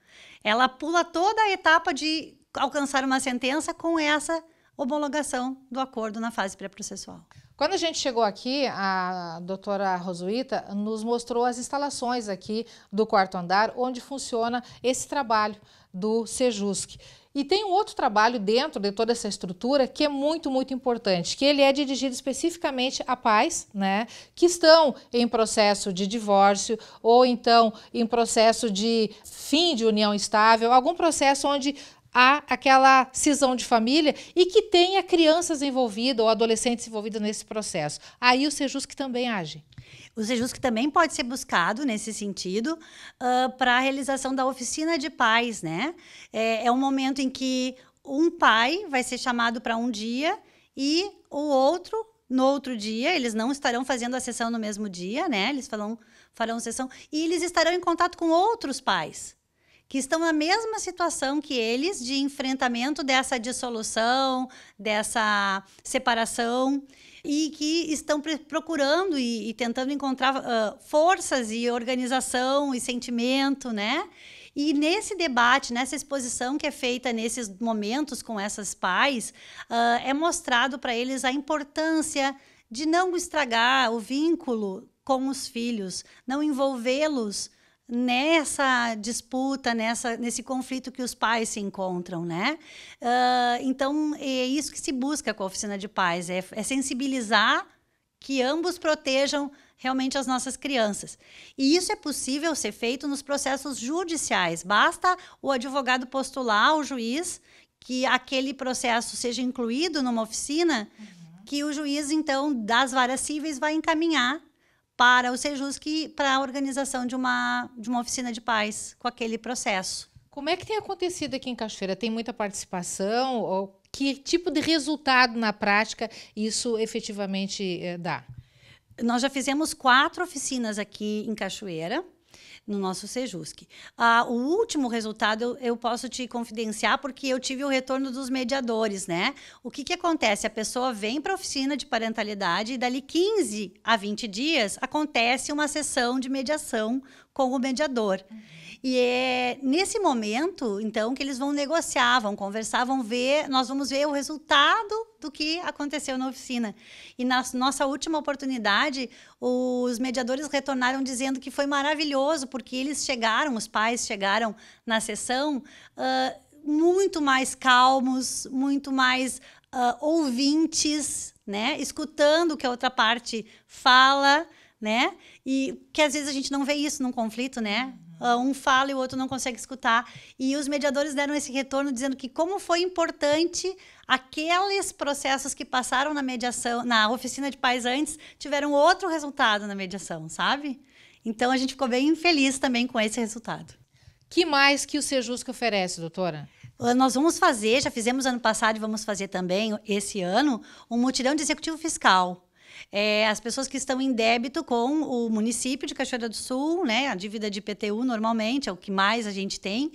Ela pula toda a etapa de alcançar uma sentença com essa homologação do acordo na fase pré-processual. Quando a gente chegou aqui, a doutora Rosuíta nos mostrou as instalações aqui do 4º andar, onde funciona esse trabalho do Sejusc. E tem um outro trabalho dentro de toda essa estrutura que é muito, muito importante, que ele é dirigido especificamente a pais, né, que estão em processo de divórcio ou então em processo de fim de união estável, algum processo onde há aquela cisão de família e que tenha crianças envolvidas ou adolescentes envolvidos nesse processo. Aí o Sejusc também age. O Sejusc também pode ser buscado nesse sentido para a realização da oficina de pais, né? É um momento em que um pai vai ser chamado para um dia e o outro, no outro dia, eles não estarão fazendo a sessão no mesmo dia, né? Eles farão sessão e eles estarão em contato com outros pais que estão na mesma situação que eles de enfrentamento dessa dissolução, dessa separação e que estão procurando e tentando encontrar forças e organização e sentimento, né? E nesse debate, nessa exposição que é feita nesses momentos com esses pais, é mostrado para eles a importância de não estragar o vínculo com os filhos, não envolvê-los nessa disputa, nesse conflito que os pais se encontram, né? Então, é isso que se busca com a oficina de pais, é sensibilizar que ambos protejam realmente as nossas crianças. E isso é possível ser feito nos processos judiciais. Basta o advogado postular ao juiz que aquele processo seja incluído numa oficina, que o juiz, então, das varas cíveis vai encaminhar para o Sejusc, para a organização de uma oficina de pais com aquele processo. Como é que tem acontecido aqui em Cachoeira? Tem muita participação? Ou que tipo de resultado na prática isso efetivamente dá? Nós já fizemos 4 oficinas aqui em Cachoeira, no nosso Sejusc. O último resultado eu posso te confidenciar porque eu tive o retorno dos mediadores, né? O que acontece? A pessoa vem para a oficina de parentalidade e dali 15 a 20 dias acontece uma sessão de mediação com o mediador. E é nesse momento, então, que eles vão negociar, vão conversar, nós vamos ver o resultado do que aconteceu na oficina. E na nossa última oportunidade, os mediadores retornaram dizendo que foi maravilhoso, porque os pais chegaram na sessão muito mais calmos, muito mais ouvintes, né? Escutando o que a outra parte fala, né? E que às vezes a gente não vê isso num conflito, né? Um fala e o outro não consegue escutar. E os mediadores deram esse retorno dizendo que como foi importante aqueles processos que passaram na mediação, na oficina de pais antes, tiveram outro resultado na mediação, sabe? Então a gente ficou bem feliz também com esse resultado. Que mais que o Sejusc oferece, doutora? Nós vamos fazer, já fizemos ano passado e vamos fazer também esse ano, um mutirão de executivo fiscal. As pessoas que estão em débito com o município de Cachoeira do Sul, né, a dívida de IPTU normalmente é o que mais a gente tem,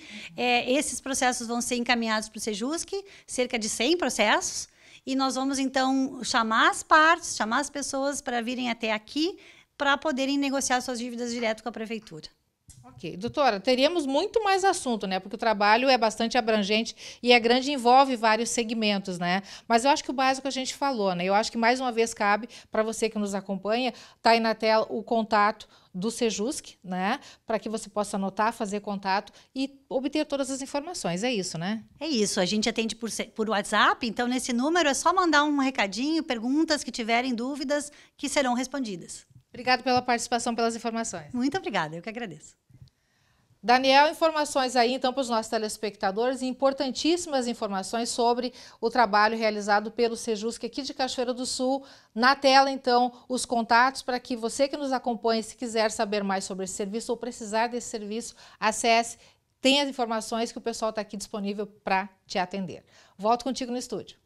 esses processos vão ser encaminhados para o Sejusc, cerca de 100 processos, e nós vamos então chamar as partes, chamar as pessoas para virem até aqui para poderem negociar suas dívidas direto com a prefeitura. Ok. Doutora, teríamos muito mais assunto, né? Porque o trabalho é bastante abrangente e é grande e envolve vários segmentos, né? Mas eu acho que o básico a gente falou, né? Eu acho que mais uma vez cabe para você que nos acompanha, tá aí na tela o contato do Sejusc, né? Para que você possa anotar, fazer contato e obter todas as informações. É isso, né? É isso. A gente atende por WhatsApp, então nesse número é só mandar um recadinho, perguntas que tiverem, dúvidas, que serão respondidas. Obrigada pela participação, pelas informações. Muito obrigada, eu que agradeço. Daniel, informações aí então para os nossos telespectadores, importantíssimas informações sobre o trabalho realizado pelo Sejusc aqui de Cachoeira do Sul. Na tela então os contatos para que você que nos acompanha, se quiser saber mais sobre esse serviço ou precisar desse serviço, acesse, tem as informações que o pessoal está aqui disponível para te atender. Volto contigo no estúdio.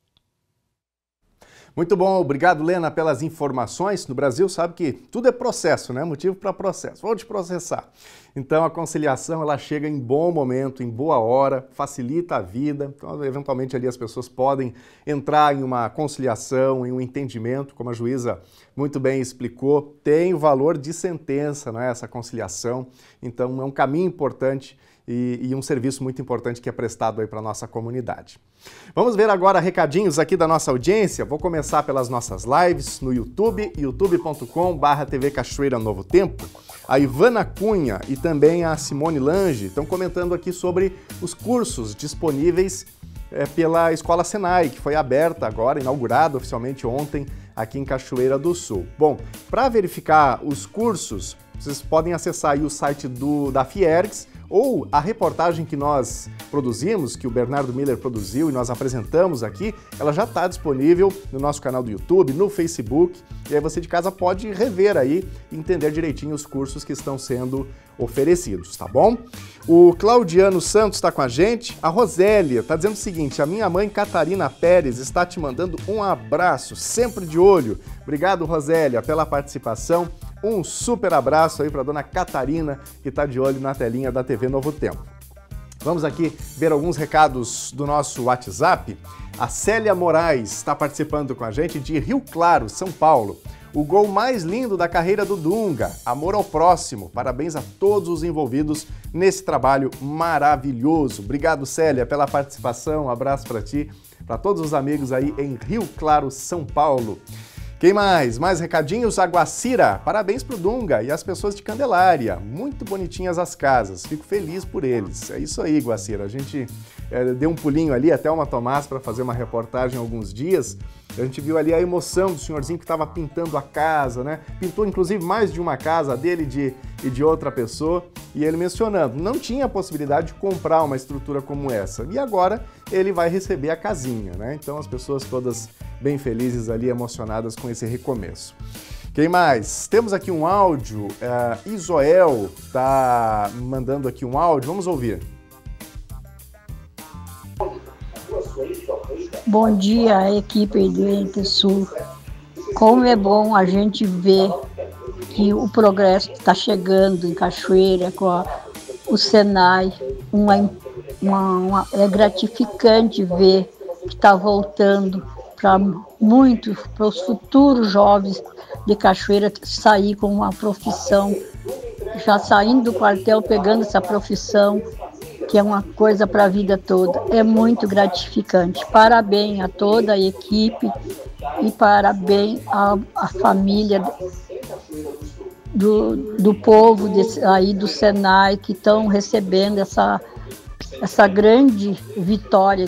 Muito bom, obrigado, Lena, pelas informações. No Brasil, sabe que tudo é processo, né? Motivo para processo. Vou te processar. Então, a conciliação, ela chega em bom momento, em boa hora, facilita a vida. Então, eventualmente, ali as pessoas podem entrar em uma conciliação, em um entendimento, como a juíza muito bem explicou. Tem o valor de sentença, né? Essa conciliação. Então, é um caminho importante e um serviço muito importante que é prestado aí para a nossa comunidade. Vamos ver agora recadinhos aqui da nossa audiência. Vou começar pelas nossas lives no YouTube, youtube.com/TV Cachoeira Novo Tempo. A Ivana Cunha e também a Simone Lange estão comentando aqui sobre os cursos disponíveis pela Escola Senai, que foi aberta agora, inaugurada oficialmente ontem aqui em Cachoeira do Sul. Bom, para verificar os cursos, vocês podem acessar aí o site da Fiergs ou a reportagem que nós produzimos, que o Bernardo Miller produziu e nós apresentamos aqui, ela já está disponível no nosso canal do YouTube, no Facebook, e aí você de casa pode rever aí e entender direitinho os cursos que estão sendo oferecidos, tá bom? O Claudiano Santos está com a gente. A Rosélia está dizendo o seguinte: a minha mãe Catarina Pérez está te mandando um abraço, sempre de olho. Obrigado, Rosélia, pela participação. Um super abraço aí para a dona Catarina, que está de olho na telinha da TV Novo Tempo. Vamos aqui ver alguns recados do nosso WhatsApp. A Célia Moraes está participando com a gente de Rio Claro, São Paulo. O gol mais lindo da carreira do Dunga, amor ao próximo. Parabéns a todos os envolvidos nesse trabalho maravilhoso. Obrigado, Célia, pela participação. Um abraço para ti, para todos os amigos aí em Rio Claro, São Paulo. Quem mais? Mais recadinhos? A Guacira, parabéns pro Dunga e as pessoas de Candelária. Muito bonitinhas as casas, fico feliz por eles. É isso aí, Guacira. A gente deu um pulinho ali até uma Tomás para fazer uma reportagem há alguns dias. A gente viu ali a emoção do senhorzinho que estava pintando a casa, né? Pintou inclusive mais de uma casa, dele e de outra pessoa. E ele mencionando, não tinha a possibilidade de comprar uma estrutura como essa. E agora ele vai receber a casinha, né? Então as pessoas todas bem felizes ali, emocionadas com esse recomeço. Quem mais? Temos aqui um áudio. Isoel está mandando aqui um áudio. Vamos ouvir. Bom dia, equipe do Ente Sul. Como é bom a gente ver que o progresso está chegando em Cachoeira com o Senai. É gratificante ver que está voltando para os futuros jovens de Cachoeira sair com uma profissão, já saindo do quartel, pegando essa profissão, que é uma coisa para a vida toda. É muito gratificante. Parabéns a toda a equipe e parabéns à família do povo aí do Senai, que estão recebendo essa grande vitória.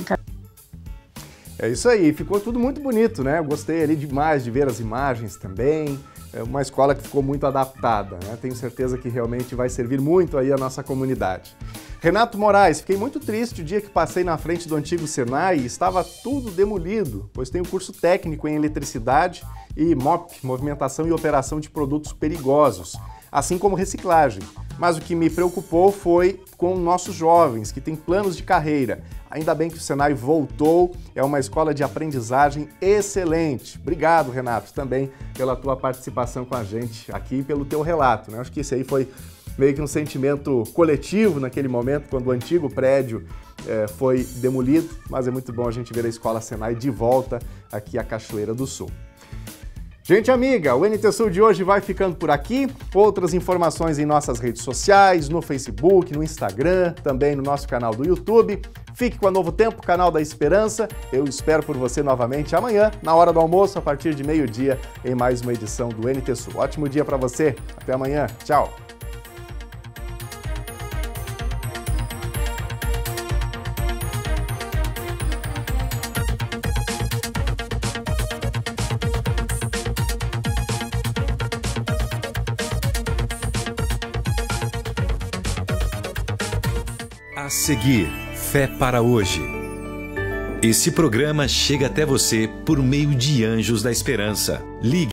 É isso aí, ficou tudo muito bonito, né? Eu gostei ali demais de ver as imagens também. É uma escola que ficou muito adaptada, né? Tenho certeza que realmente vai servir muito aí a nossa comunidade. Renato Moraes, fiquei muito triste o dia que passei na frente do antigo Senai e estava tudo demolido, pois tem um curso técnico em eletricidade e MOP, movimentação e operação de produtos perigosos, assim como reciclagem. Mas o que me preocupou foi com nossos jovens, que têm planos de carreira. Ainda bem que o Senai voltou, é uma escola de aprendizagem excelente. Obrigado, Renato, também pela tua participação com a gente aqui e pelo teu relato, né? Acho que esse aí foi meio que um sentimento coletivo naquele momento, quando o antigo prédio foi demolido, mas é muito bom a gente ver a Escola Senai de volta aqui a Cachoeira do Sul. Gente amiga, o NT Sul de hoje vai ficando por aqui. Outras informações em nossas redes sociais, no Facebook, no Instagram, também no nosso canal do YouTube. Fique com a Novo Tempo, canal da Esperança. Eu espero por você novamente amanhã, na hora do almoço, a partir de meio-dia, em mais uma edição do NT Sul. Ótimo dia para você. Até amanhã. Tchau. A seguir, Fé para Hoje. Esse programa chega até você por meio de Anjos da Esperança. Ligue